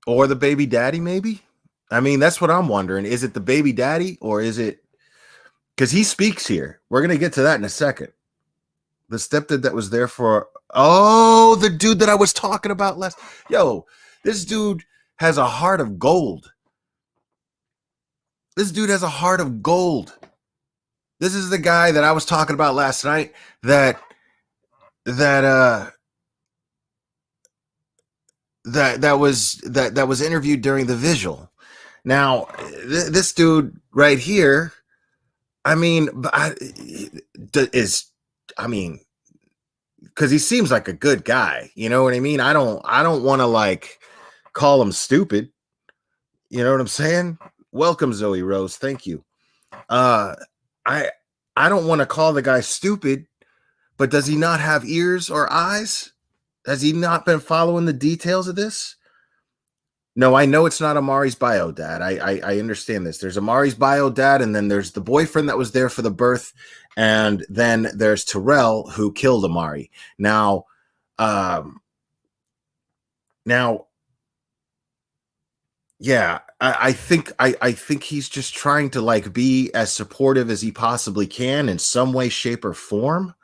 [SPEAKER 1] Or the baby daddy, maybe? I mean, that's what I'm wondering. Is it the baby daddy, or is it... Because he speaks here. We're going to get to that in a second. The stepdad that was there for... Oh, the dude that I was talking about last... Yo, this dude has a heart of gold. This dude has a heart of gold. This is the guy that I was talking about last night that was interviewed during the vigil. Now, this dude right here, I mean, because he seems like a good guy. You know what I mean? I don't want to like call him stupid. You know what I'm saying? Welcome, Zoe Rose. Thank you. I don't want to call the guy stupid, but does he not have ears or eyes? Has he not been following the details of this? No, I know it's not Amari's bio dad. I understand this. There's Amari's bio dad, and then there's the boyfriend that was there for the birth, and then there's Terrell who killed Amari. Now, yeah, I think he's just trying to like be as supportive as he possibly can in some way, shape, or form.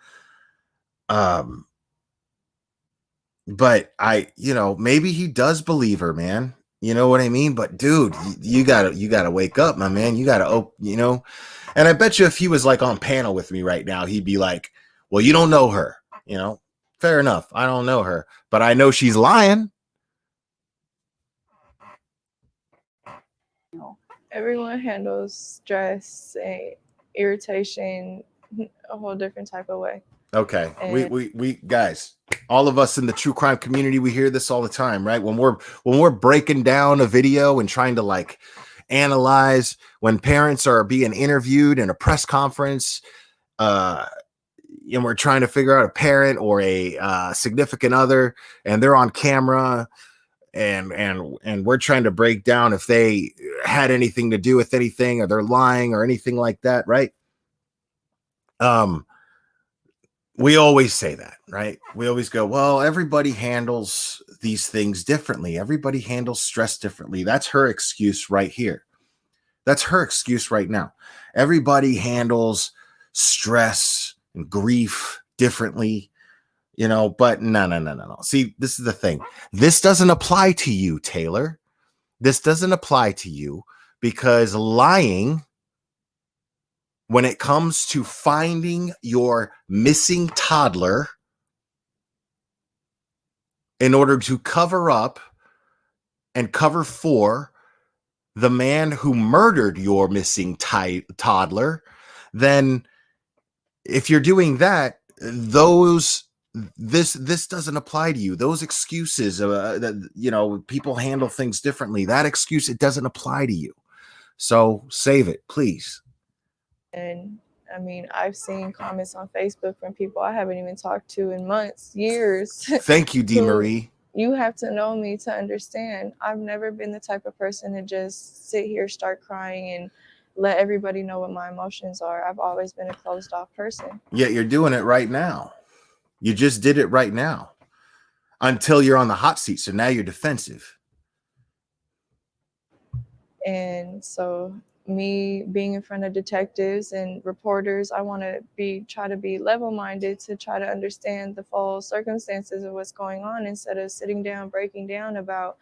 [SPEAKER 1] But maybe he does believe her, man. You know what I mean? But dude, you gotta wake up, my man. You gotta, and I bet you if he was like on panel with me right now, he'd be like, well, you don't know her, fair enough. I don't know her, but I know she's lying.
[SPEAKER 4] Everyone handles stress and irritation a whole different type of way.
[SPEAKER 1] Okay. We guys, all of us in the true crime community, we hear this all the time, right? When we're breaking down a video and trying to like analyze, when parents are being interviewed in a press conference, and we're trying to figure out a parent or a significant other, and they're on camera, and we're trying to break down if they had anything to do with anything, or they're lying or anything like that, right? We always say that, right? We always go, well, everybody handles these things differently. Everybody handles stress differently. That's her excuse right here. That's her excuse right now. Everybody handles stress and grief differently, but no. See, this is the thing. This doesn't apply to you, Taylor. This doesn't apply to you because lying, when it comes to finding your missing toddler in order to cover up and cover for the man who murdered your missing toddler, then if you're doing that, this doesn't apply to you. Those excuses that people handle things differently, that excuse, it doesn't apply to you. So save it, please.
[SPEAKER 4] And I mean, I've seen comments on Facebook from people I haven't even talked to in months, years.
[SPEAKER 1] Thank you, D. Marie.
[SPEAKER 4] You have to know me to understand. I've never been the type of person to just sit here, start crying, and let everybody know what my emotions are. I've always been a closed off person.
[SPEAKER 1] Yet you're doing it right now. You just did it right now until you're on the hot seat. So now you're defensive.
[SPEAKER 4] And so me being in front of detectives and reporters, I want to try to be level-minded to try to understand the full circumstances of what's going on instead of sitting down, breaking down about,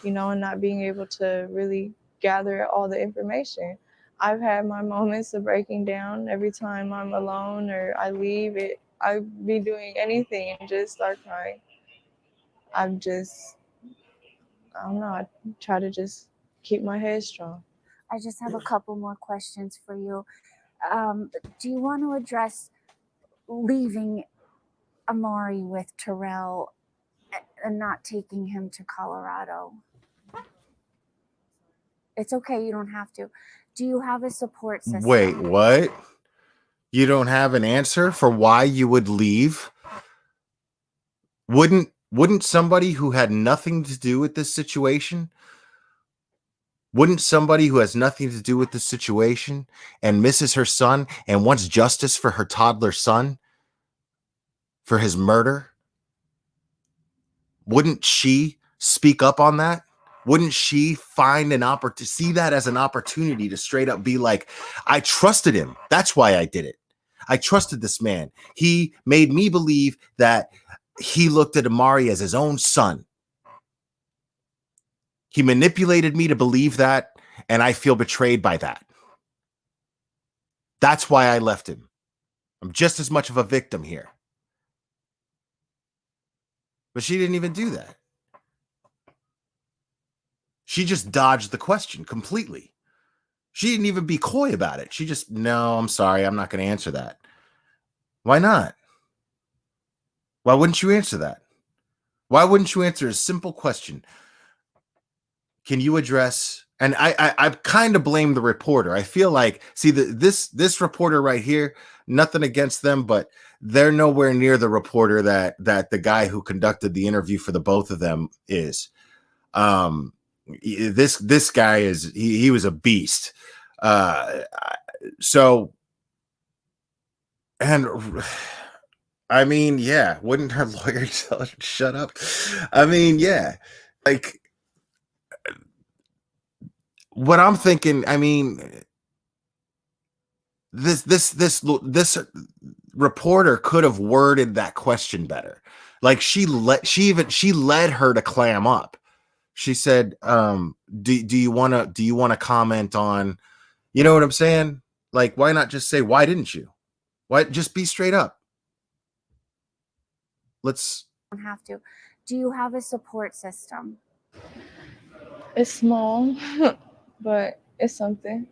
[SPEAKER 4] and not being able to really gather all the information. I've had my moments of breaking down every time I'm alone or I leave it. I'd be doing anything and just start crying. I don't know, I try to just keep my head strong.
[SPEAKER 5] I just have a couple more questions for you. Do you want to address leaving Amari with Terrell and not taking him to Colorado? It's okay, you don't have to. Do you have a support system?
[SPEAKER 1] Wait, what? You don't have an answer for why you would leave? Wouldn't somebody who had nothing to do with this situation, wouldn't somebody who has nothing to do with this situation and misses her son and wants justice for her toddler son for his murder, wouldn't she speak up on that? Wouldn't she find an opportunity, see that as an opportunity to straight up be like, I trusted him. That's why I did it. I trusted this man. He made me believe that he looked at Amari as his own son. He manipulated me to believe that, and I feel betrayed by that. That's why I left him. I'm just as much of a victim here. But she didn't even do that. She just dodged the question completely. She didn't even be coy about it. She just, no, I'm sorry, I'm not going to answer that. Why not? Why wouldn't you answer that? Why wouldn't you answer a simple question? Can you address, and I kind of blame the reporter. I feel like, see, this reporter right here, nothing against them, but they're nowhere near the reporter that the guy who conducted the interview for the both of them is. This guy is, he was a beast. So, and I mean, yeah, wouldn't her lawyer tell her to shut up? I mean, yeah, like what I'm thinking, I mean, this reporter could have worded that question better. Like she led her to clam up. She said, do you want to comment on, you know what I'm saying? Like, why not just say, why didn't you? Why just be straight up? Let's
[SPEAKER 5] Don't have to. Do you have a support system?
[SPEAKER 4] It's small, but it's something.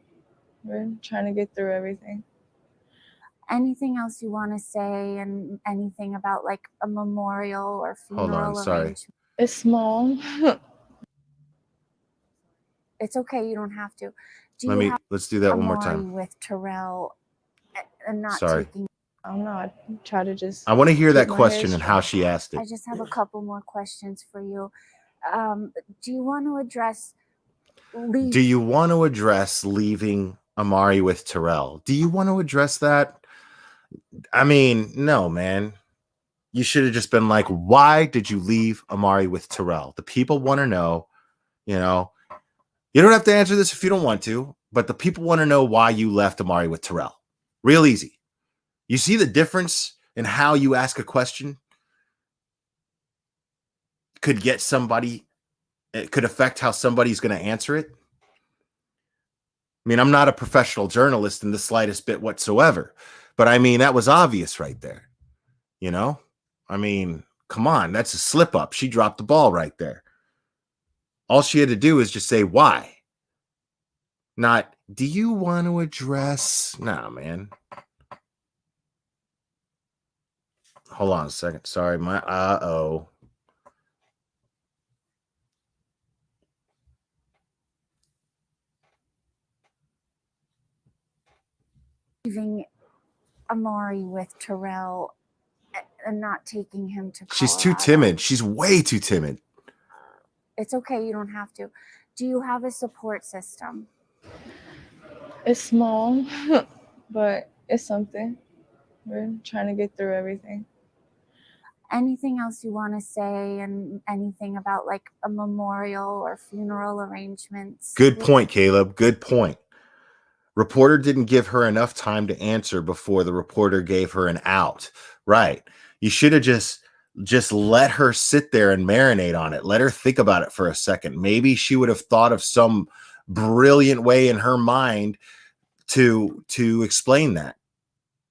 [SPEAKER 4] We're trying to get through everything.
[SPEAKER 5] Anything else you want to say, and anything about like a memorial or funeral?
[SPEAKER 1] Hold on, sorry.
[SPEAKER 5] arrangement?
[SPEAKER 4] It's small.
[SPEAKER 5] It's okay, you don't have to.
[SPEAKER 1] Let's do that one more
[SPEAKER 5] Amari
[SPEAKER 1] time.
[SPEAKER 5] with Terrell and not
[SPEAKER 1] Sorry.
[SPEAKER 5] taking.
[SPEAKER 4] I don't know. I try to just.
[SPEAKER 1] I want to hear that
[SPEAKER 4] keep my
[SPEAKER 1] question
[SPEAKER 4] head
[SPEAKER 1] and how she asked
[SPEAKER 5] I
[SPEAKER 1] it.
[SPEAKER 5] just have a couple more questions for you. Do you want to address?
[SPEAKER 1] Do you want to address leaving Amari with Terrell? Do you want to address that? I mean, no, man. You should have just been like, why did you leave Amari with Terrell? The people want to know, you know. You don't have to answer this if you don't want to. but the people want to know why you left Amari with Terrell. Real easy. You see the difference in how you ask a question could get somebody, it could affect how somebody's going to answer it. I mean, I'm not a professional journalist in the slightest bit whatsoever, but I mean, that was obvious right there. You know, I mean, come on, that's a slip up. She dropped the ball right there. All she had to do is just say why. Not, do you want to address? Nah, man. Hold on a second. Sorry, my
[SPEAKER 5] Leaving Amari with Terrell and not taking him to Colorado.
[SPEAKER 1] She's too timid. She's way too timid.
[SPEAKER 5] It's okay. You don't have to. Do you have a support system?
[SPEAKER 4] It's small, but it's something. We're trying to get through everything.
[SPEAKER 5] Anything else you want to say, and anything about like a memorial or funeral arrangements?
[SPEAKER 1] Good point, Caleb. Good point. Reporter didn't give her enough time to answer before the reporter gave her an out. Right. You should have just let her sit there and marinate on it. Let her think about it for a second. Maybe she would have thought of some brilliant way in her mind to explain that.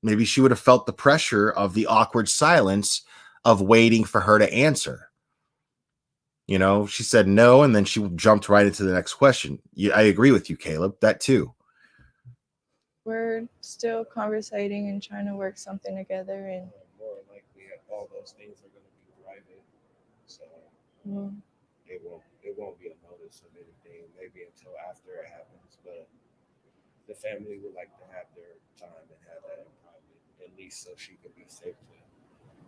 [SPEAKER 1] Maybe she would have felt the pressure of the awkward silence of waiting for her to answer. You know, she said no, and then she jumped right into the next question. I agree with you, Caleb. That too.
[SPEAKER 4] We're still conversating and trying to work something together, and
[SPEAKER 7] more likely all those things are going to be private, so it won't be a notice of anything maybe until after it happens. But the family would like to have their time and have that in private, at least so she can be safe.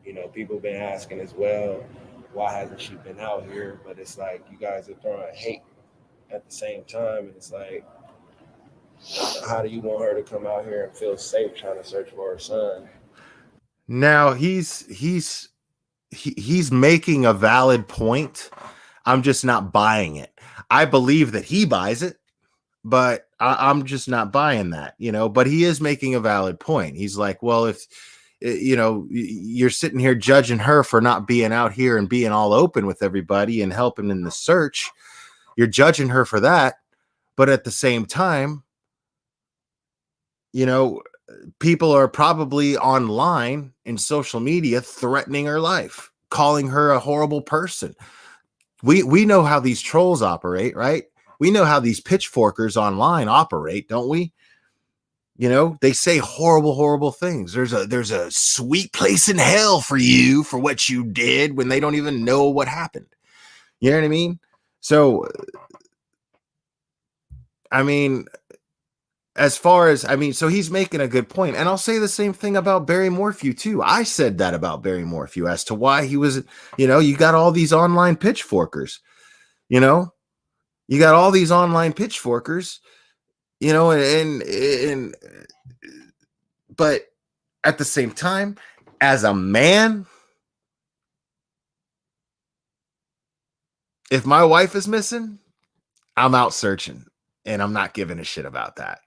[SPEAKER 7] You know, people have been asking as well, why hasn't she been out here? But it's like you guys are throwing hate at the same time, and it's like, how do you want her to come out here and feel safe trying to search for her son?
[SPEAKER 1] Now he's making a valid point. I'm just not buying it. I believe that he buys it, but I'm just not buying that, you know. But he is making a valid point. He's like, well, if you know, you're sitting here judging her for not being out here and being all open with everybody and helping in the search, you're judging her for that. But at the same time, you know, people are probably online in social media threatening her life, calling her a horrible person. We know how these trolls operate, right? We know how these pitchforkers online operate, don't we? You know, they say horrible, horrible things. There's a sweet place in hell for you for what you did when they don't even know what happened. You know what I mean? So, I mean, as far as, I mean, so he's making a good point. And I'll say the same thing about Barry Morphew too. I said that about Barry Morphew as to why he was, you know, you got all these online pitchforkers, you know, you got all these online pitchforkers, you know, and but at the same time, as a man, if my wife is missing, I'm out searching and I'm not giving a shit about that.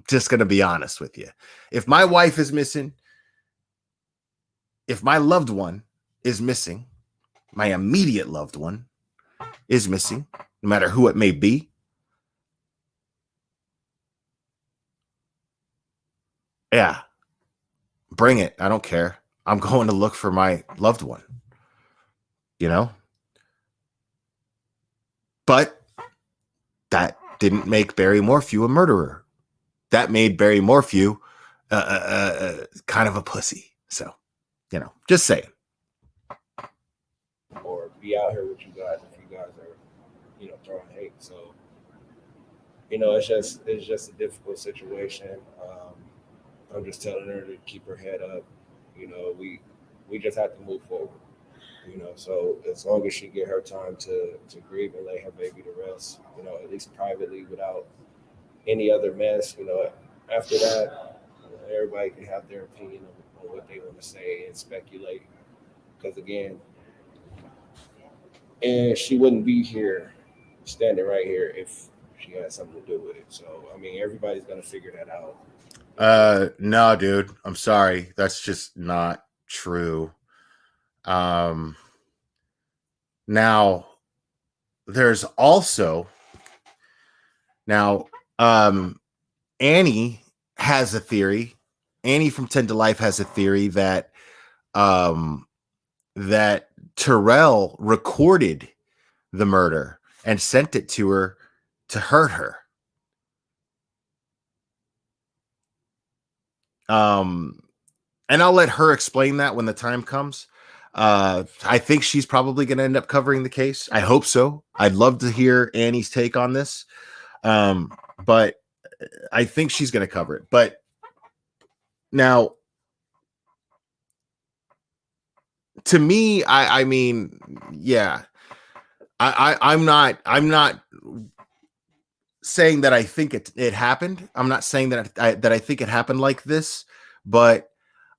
[SPEAKER 1] Just going to be honest with you. If my wife is missing, if my loved one is missing, my immediate loved one is missing, no matter who it may be, yeah, bring it. I don't care. I'm going to look for my loved one, you know? But that didn't make Barry Morphew a murderer. That made Barry Morphew kind of a pussy. So, you know, just saying.
[SPEAKER 7] Or be out here with you guys if you guys are, you know, throwing hate. So, you know, it's just a difficult situation. I'm just telling her to keep her head up. You know, we just have to move forward. You know, so as long as she get her time to grieve and lay her baby to rest, you know, at least privately without any other mess, you know, after that, everybody can have their opinion on what they want to say and speculate. Because again, and she wouldn't be here, standing right here, if she had something to do with it. So I mean, everybody's gonna figure that out.
[SPEAKER 1] No, dude, I'm sorry. That's just not true. Now there's also Annie has a theory. Annie from 10 to Life has a theory that that Terrell recorded the murder and sent it to her to hurt her. And I'll let her explain that when the time comes. I think she's probably going to end up covering the case. I hope so. I'd love to hear Annie's take on this. But I think she's going to cover it. But now, to me, I mean, yeah, I'm not saying that I think it happened. I'm not saying that I think it happened like this, but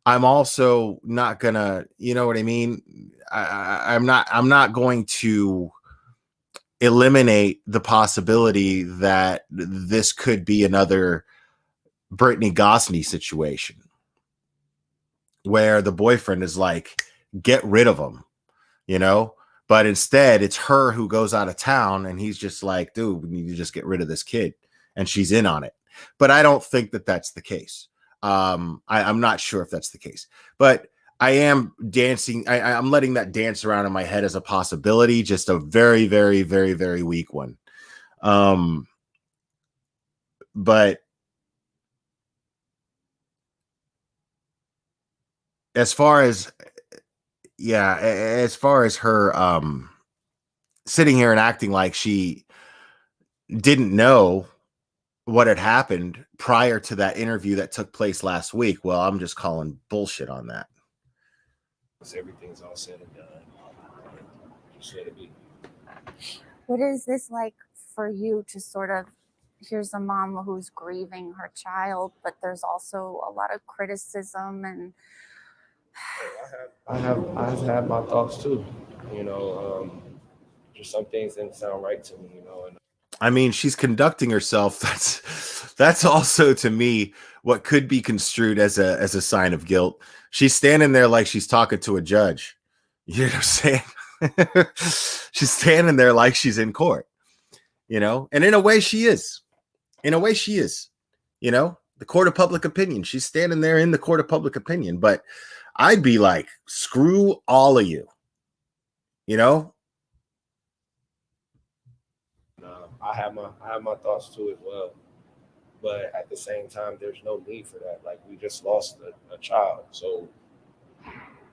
[SPEAKER 1] I'm also not gonna, you know what I mean? I'm not going to eliminate the possibility that this could be another Brittany Gosney situation where the boyfriend is like, get rid of him, you know? But instead, it's her who goes out of town and he's just like, dude, we need to just get rid of this kid. And she's in on it. But I don't think that that's the case. I'm not sure if that's the case. But I am dancing. I'm letting that dance around in my head as a possibility, just a very, very, very, very weak one. But as far as, yeah, as far as her sitting here and acting like she didn't know what had happened prior to that interview that took place last week, well, I'm just calling bullshit on that.
[SPEAKER 7] Everything's all said and done. Just let it be.
[SPEAKER 5] What is this like for you to sort of, here's a mom who's grieving her child, but there's also a lot of criticism and
[SPEAKER 7] I've had my thoughts too. You know, just some things didn't sound right to me, you know. And
[SPEAKER 1] I mean, she's conducting herself. That's also to me what could be construed as a sign of guilt. She's standing there like she's talking to a judge. You know what I'm saying? She's standing there like she's in court, you know, and in a way she is. In a way she is, you know, the court of public opinion. She's standing there in the court of public opinion, but I'd be like, screw all of you, you know?
[SPEAKER 7] I have my thoughts too as well, but at the same time, there's no need for that. Like, we just lost a child, so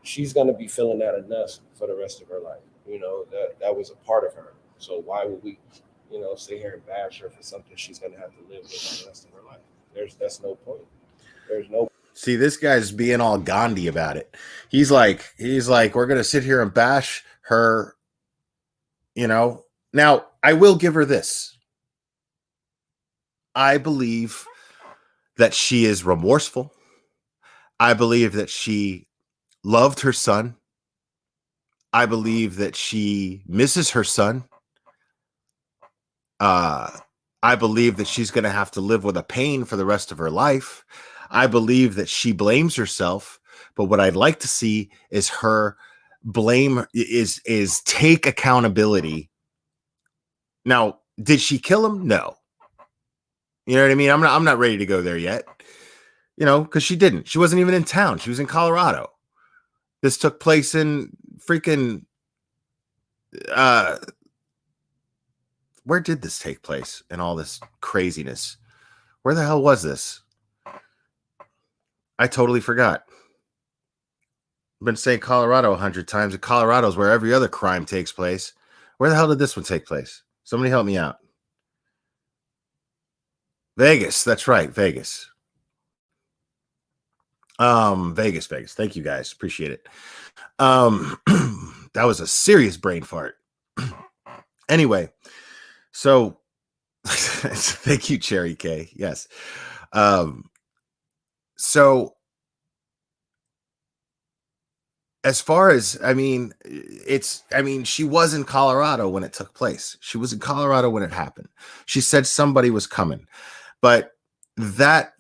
[SPEAKER 7] she's gonna be feeling that enough for the rest of her life. You know, that was a part of her. So why would we, you know, sit here and bash her for something she's gonna have to live with for the rest of her life? That's no point. There's no.
[SPEAKER 1] See, this guy's being all Gandhi about it. He's like, we're gonna sit here and bash her, you know. Now, I will give her this. I believe that she is remorseful. I believe that she loved her son. I believe that she misses her son. I believe that she's going to have to live with a pain for the rest of her life. I believe that she blames herself. But what I'd like to see is her blame is take accountability. Now, did she kill him? No. You know what I mean? I'm not ready to go there yet. You know, because she didn't. She wasn't even in town. She was in Colorado. This took place in freaking where did this take place in all this craziness? Where the hell was this? I totally forgot. I've been saying Colorado 100 times, and Colorado is where every other crime takes place. Where the hell did this one take place? Somebody help me out. Vegas. That's right. Vegas. Vegas. Thank you guys. Appreciate it. That was a serious brain fart. Anyway, so thank you, Cherry K. Yes. So as far as, I mean, she was in Colorado when it took place. She was in Colorado when it happened. She said somebody was coming, but that's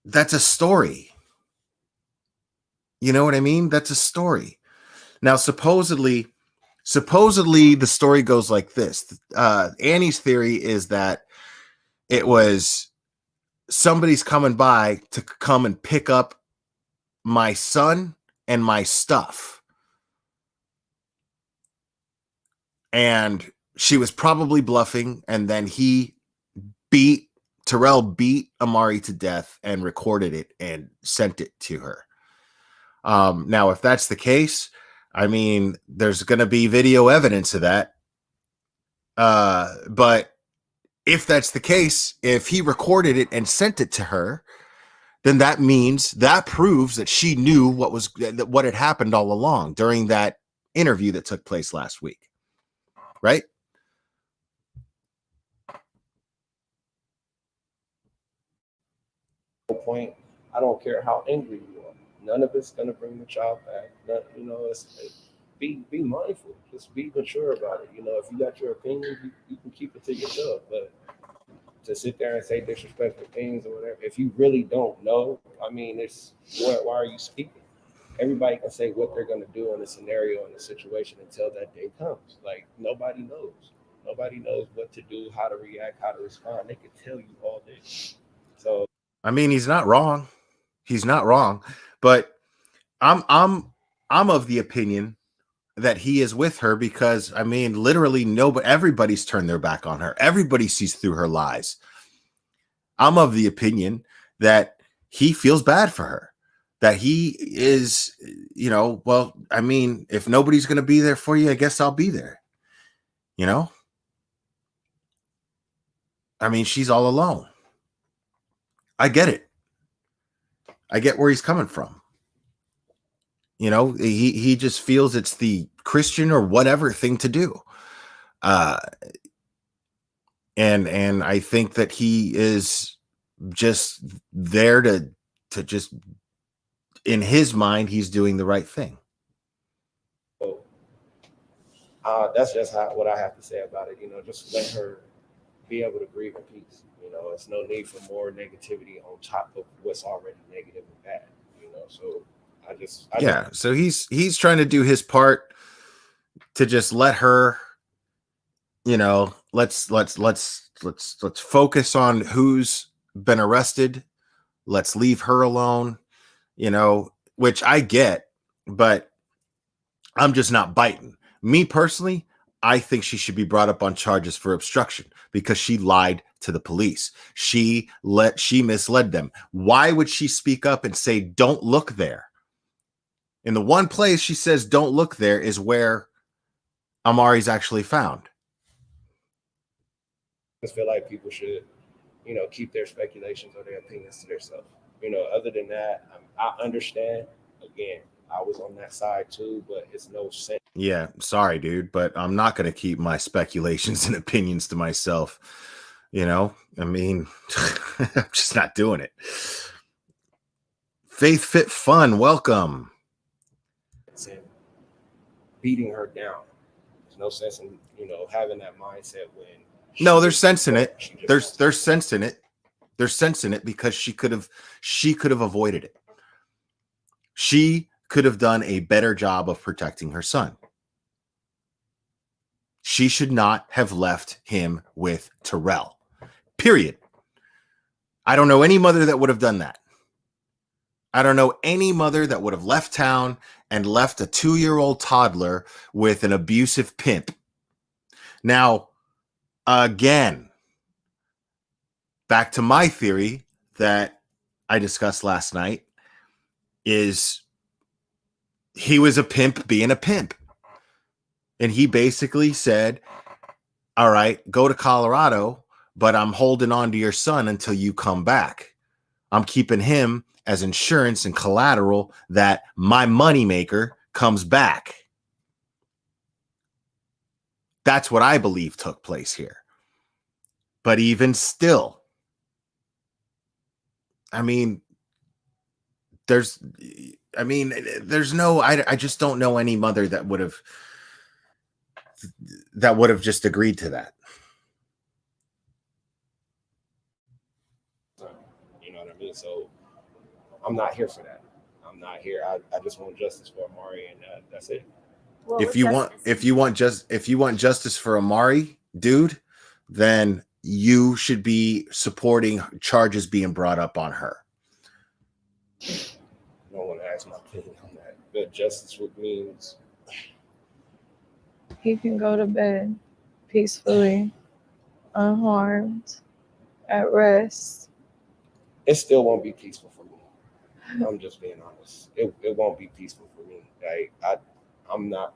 [SPEAKER 1] a story. You know what I mean? That's a story. Now, supposedly the story goes like this. Annie's theory is that it was somebody's coming by to come and pick up my son and my stuff. And she was probably bluffing, and then Terrell beat Amari to death and recorded it and sent it to her. Now, if that's the case, I mean, there's going to be video evidence of that. But if that's the case, if he recorded it and sent it to her, then that proves that she knew what had happened all along during that interview that took place last week. Right?
[SPEAKER 7] Point, I don't care how angry you are. None of it's gonna bring the child back. Be mindful. Just be mature about it. If you got your opinion, you can keep it to yourself. But to sit there and say disrespectful things or whatever, if you really don't know, I mean, why are you speaking? Everybody can say what they're gonna do in a scenario, in a situation, until that day comes. Like, nobody knows. Nobody knows what to do, how to react, how to respond. They can tell you all this. So,
[SPEAKER 1] I mean, he's not wrong. He's not wrong. But I'm of the opinion that he is with her because, I mean, literally everybody's turned their back on her. Everybody sees through her lies. I'm of the opinion that he feels bad for her, that he is, well, I mean, if nobody's going to be there for you, I guess I'll be there. I mean, she's all alone. I get it. I get where he's coming from. He just feels it's the Christian or whatever thing to do. And I think that he is just there to just, in his mind, he's doing the right thing.
[SPEAKER 7] That's just what I have to say about it. Just let her be able to grieve in peace. It's no need for more negativity on top of what's already negative and bad. So
[SPEAKER 1] so he's trying to do his part to just let her, let's focus on who's been arrested. Let's leave her alone, which I get, but I'm just not biting. Me personally, I think she should be brought up on charges for obstruction because she lied to the police. She misled them. Why would she speak up and say, don't look there? In the one place she says, don't look there, is where Amari's actually found.
[SPEAKER 7] I just feel like people should, keep their speculations or their opinions to themselves. Other than that, I understand. Again, I was on that side too, but it's no sense.
[SPEAKER 1] Yeah, sorry, dude, but I'm not going to keep my speculations and opinions to myself. I mean, I'm just not doing it. Faith Fit Fun, welcome.
[SPEAKER 7] And beating her down. There's no sense in, having that mindset when.
[SPEAKER 1] No, there's sense in it. There's sense in it. There's sense in it because she could have avoided it. She could have done a better job of protecting her son. She should not have left him with Terrell. Period. I don't know any mother that would have done that. I don't know any mother that would have left town and left a 2-year-old toddler with an abusive pimp. Now, again, back to my theory that I discussed last night is he was a pimp being a pimp. And he basically said, all right, go to Colorado, but I'm holding on to your son until you come back. I'm keeping him as insurance and collateral that my moneymaker comes back. That's what I believe took place here. But even still, I mean, there's, I mean, there's no, I just don't know any mother that would have just agreed to that.
[SPEAKER 7] You know what I mean? So I'm not here for that. I'm not here. I just want justice for Amari, and that's it.
[SPEAKER 6] What
[SPEAKER 1] If
[SPEAKER 6] would
[SPEAKER 1] you want justice for Amari, dude, then you should be supporting charges being brought up on her.
[SPEAKER 7] I don't want to ask my opinion on that. But justice means
[SPEAKER 4] He can go to bed peacefully, unharmed, at rest.
[SPEAKER 7] it still won't be peaceful for me. I'm just being honest. It won't be peaceful for me. Like I'm not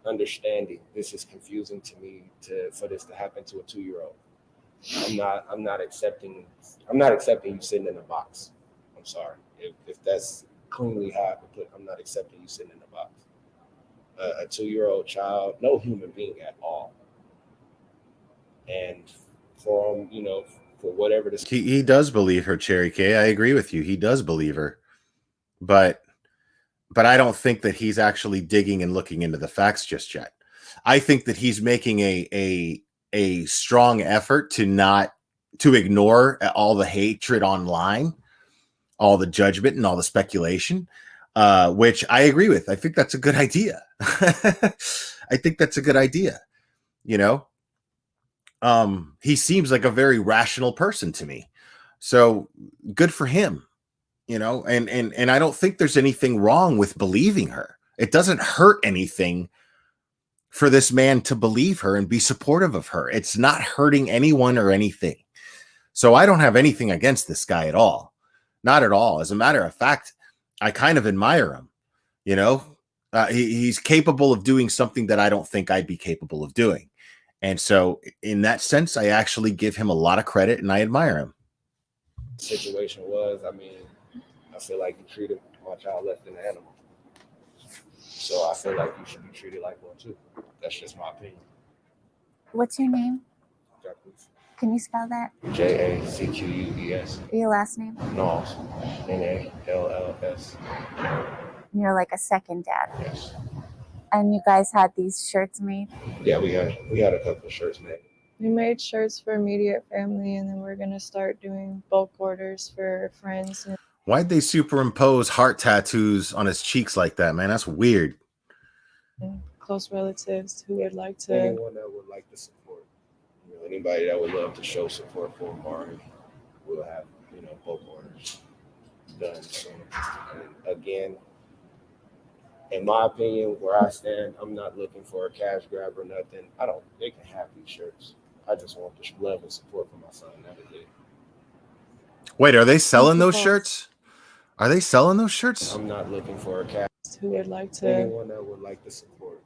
[SPEAKER 7] understanding. This is confusing to me for this to happen to a 2-year-old. I'm not accepting you sitting in a box. I'm sorry. If that's cleanly how I could put it, I'm not accepting you sitting in a box. A 2-year-old child, no human being at all. And for whatever this
[SPEAKER 1] He does believe her, Cherry K. I agree with you. He does believe her. But I don't think that he's actually digging and looking into the facts just yet. I think that he's making a strong effort to ignore all the hatred online, all the judgment and all the speculation, which I agree with. I think that's a good idea. I think that's a good idea. You know, he seems like a very rational person to me. So good for him. You know, and I don't think there's anything wrong with believing her. It doesn't hurt anything for this man to believe her and be supportive of her. It's not hurting anyone or anything. So I don't have anything against this guy at all. Not at all. As a matter of fact, I kind of admire him. You know, he's capable of doing something that I don't think I'd be capable of doing. And so in that sense, I actually give him a lot of credit and I admire him.
[SPEAKER 7] situation was, I mean, I feel like you treated my child less than an animal. So I feel like you should be treated like one too. That's just my opinion.
[SPEAKER 5] What's your name?
[SPEAKER 7] Jacquees.
[SPEAKER 5] Can you spell that?
[SPEAKER 7] Jacquees.
[SPEAKER 5] Your last name?
[SPEAKER 7] Knowles. Nalls.
[SPEAKER 5] You're like a second dad.
[SPEAKER 7] Yes.
[SPEAKER 5] And you guys had these shirts made?
[SPEAKER 7] Yeah, we had a couple of shirts made.
[SPEAKER 4] We made shirts for immediate family, and then we're going to start doing bulk orders for friends.
[SPEAKER 1] Why'd they superimpose heart tattoos on his cheeks like that, man? That's weird.
[SPEAKER 4] Close relatives who would like to.
[SPEAKER 7] Anyone that would like to support, anybody that would love to show support for Amari, we'll have, bulk orders done soon. And again, in my opinion, where I stand, I'm not looking for a cash grab or nothing. They can have these shirts. I just want the love and support for my son. That is it.
[SPEAKER 1] Wait, are they selling those shirts? Are they selling those shirts?
[SPEAKER 7] I'm not looking for a cash.
[SPEAKER 4] Who would like to.
[SPEAKER 7] Anyone that would like to support.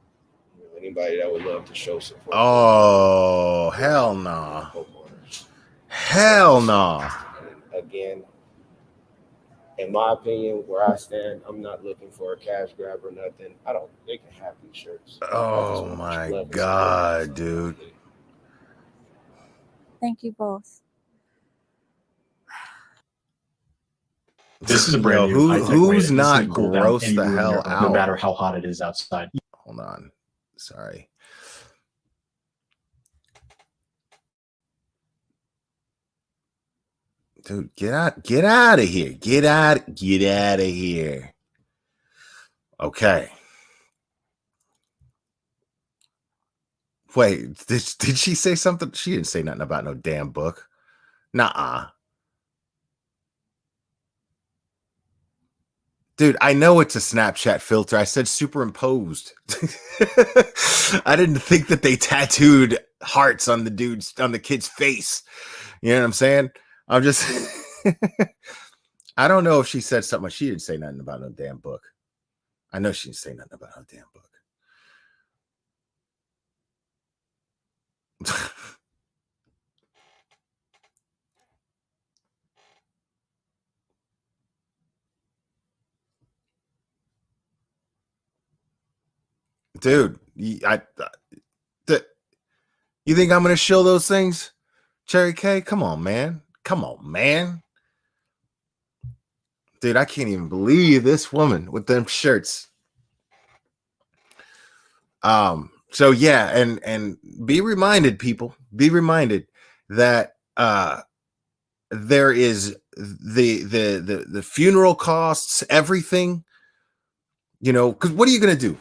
[SPEAKER 7] Anybody that would love to show support.
[SPEAKER 1] Oh, hell no. Nah. Hell no. Nah.
[SPEAKER 7] Again, in my opinion, where I stand, I'm not looking for a cash grab or nothing. They can have these shirts.
[SPEAKER 1] Oh my God, dude.
[SPEAKER 5] Thank you both.
[SPEAKER 8] This is a brand new high-tech way
[SPEAKER 1] who's
[SPEAKER 8] to
[SPEAKER 1] not
[SPEAKER 8] cool down
[SPEAKER 1] gross
[SPEAKER 8] any
[SPEAKER 1] the
[SPEAKER 8] room
[SPEAKER 1] hell
[SPEAKER 8] here,
[SPEAKER 1] out?
[SPEAKER 8] no matter how hot it is outside.
[SPEAKER 1] Hold on. Sorry. Dude, get out of here. Get out of here. Okay. Wait, did she say something? She didn't say nothing about no damn book. Nuh-uh. Dude, I know it's a Snapchat filter. I said superimposed. I didn't think that they tattooed hearts on the kid's face. You know what I'm saying? I'm just I don't know if she said something. She didn't say nothing about no damn book. I know she didn't say nothing about no damn book. Dude, you think I'm gonna show those things, Cherry K? Come on, man. Dude, Dude, I can't even believe this woman with them shirts. So yeah, and be reminded, people, be reminded that there is the funeral costs, everything, you know, because what are you gonna do?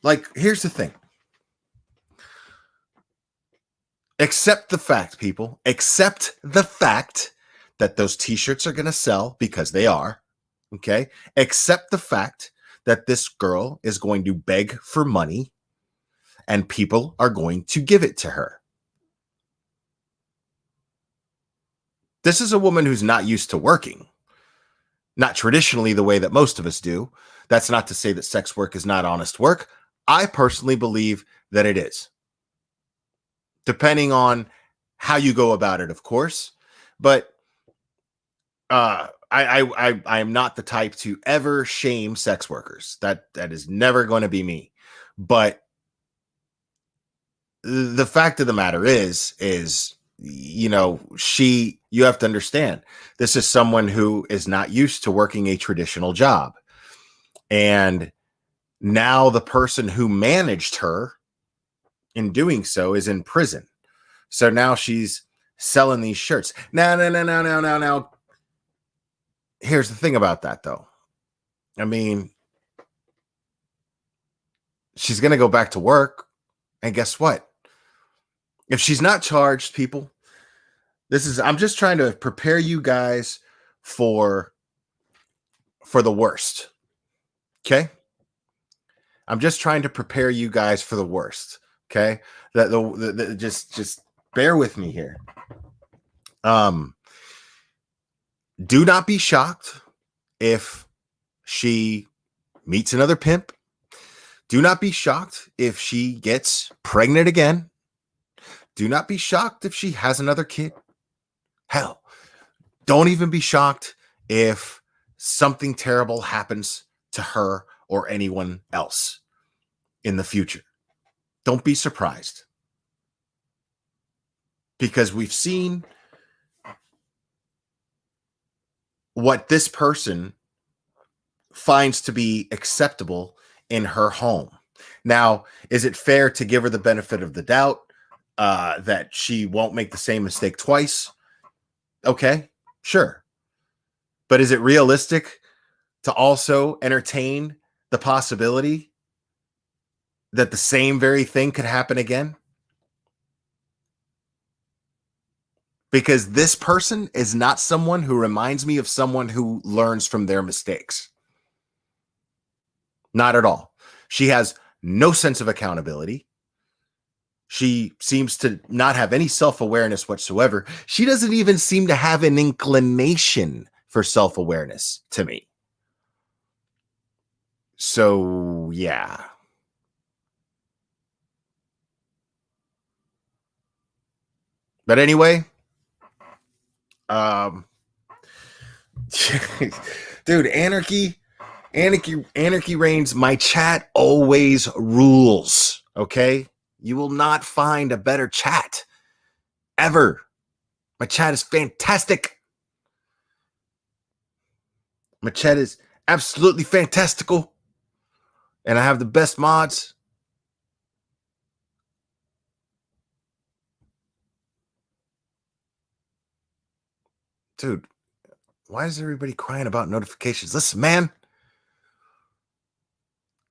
[SPEAKER 1] Like, here's the thing. Accept the fact, people. Accept the fact that those t-shirts are gonna sell, because they are. Okay. Accept the fact that this girl is going to beg for money and people are going to give it to her. This is a woman who's not used to working, not traditionally the way that most of us do. That's not to say that sex work is not honest work. I personally believe that it is, depending on how you go about it, of course. But I am not the type to ever shame sex workers. That is never going to be me. But the fact of the matter is, you know, you have to understand, this is someone who is not used to working a traditional job. And now the person who managed her in doing so is in prison. So now she's selling these shirts. Now. Here's the thing about that, though. I mean, she's going to go back to work. And guess what? If she's not charged, people, I'm just trying to prepare you guys for the worst. Okay? I'm just trying to prepare you guys for the worst. Okay? Just bear with me here. Do not be shocked if she meets another pimp. Do not be shocked if she gets pregnant again. Do not be shocked if she has another kid. Hell, don't even be shocked if something terrible happens to her or anyone else in the future. Don't be surprised. Because we've seen what this person finds to be acceptable in her home. Now, is it fair to give her the benefit of the doubt that she won't make the same mistake twice? Okay, sure. But is it realistic to also entertain the possibility that the same very thing could happen again? Because this person is not someone who reminds me of someone who learns from their mistakes. Not at all. She has no sense of accountability. She seems to not have any self-awareness whatsoever. She doesn't even seem to have an inclination for self-awareness to me. So, yeah. But anyway, dude, anarchy reigns. My chat always rules. Okay, you will not find a better chat ever. My chat is fantastic. My chat is absolutely fantastical, and I have the best mods. Dude, why is everybody crying about notifications? Listen, man,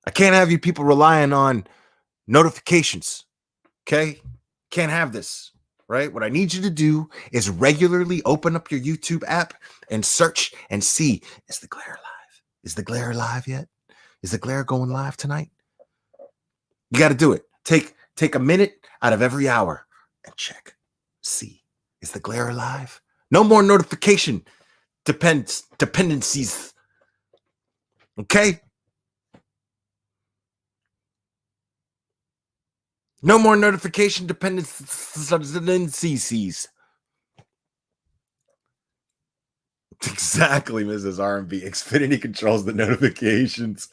[SPEAKER 1] I can't have you people relying on notifications. Okay? Can't have this, right? What I need you to do is regularly open up your YouTube app and search and see, is the glare live? Is the glare live yet? Is the glare going live tonight? You got to do it. Take a minute out of every hour and check. See, is the glare alive? No more notification dependencies. Okay? No more notification dependencies. Exactly, Mrs. R&B. Xfinity controls the notifications.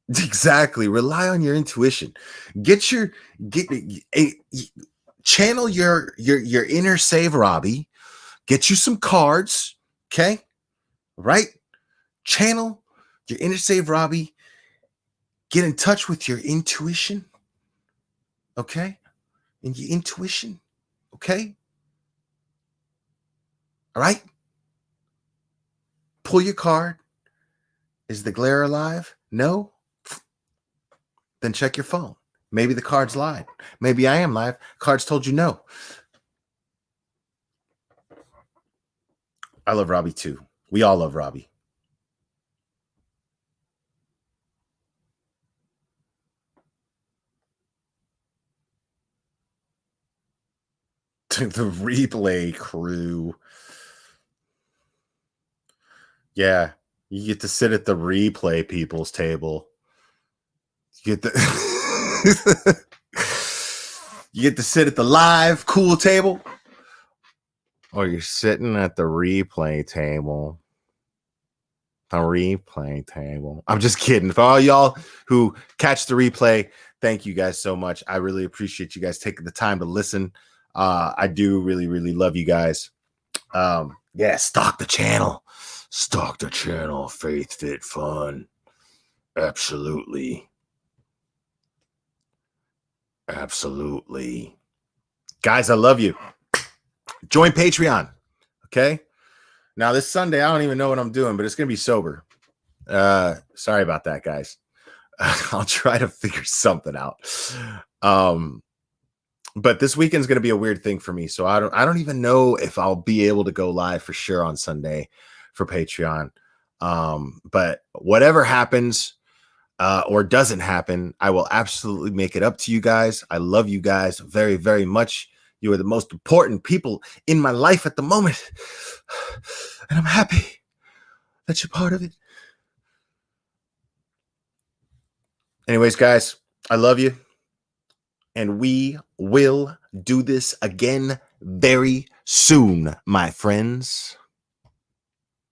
[SPEAKER 1] Exactly. Rely on your intuition. Channel your inner Save Robbie. Get you some cards, okay? Right? Channel your inner save Robbie. Get in touch with your intuition, okay? And your intuition, okay? All right? Pull your card. Is the glare alive? No? Then check your phone. Maybe the cards lied. Maybe I am live. Cards told you no. I love Robbie too. We all love Robbie. The replay crew. Yeah, you get to sit at the replay people's table. You get the you get to sit at the live cool table, or you're sitting at the replay table. The replay table. I'm just kidding. For all y'all who catch the replay, thank you guys so much. I really appreciate you guys taking the time to listen. I do really, really love you guys. Yeah, stalk the channel. Stalk the channel. Faith Fit Fun. Absolutely. Absolutely. Guys, I love you. Join Patreon. Okay. Now this Sunday, I don't even know what I'm doing, but it's going to be sober. Sorry about that, guys. I'll try to figure something out. But this weekend's going to be a weird thing for me. So I don't even know if I'll be able to go live for sure on Sunday for Patreon. But whatever happens or doesn't happen, I will absolutely make it up to you guys. I love you guys very, very much. You are the most important people in my life at the moment. And I'm happy that you're part of it. Anyways, guys, I love you. And we will do this again very soon, my friends.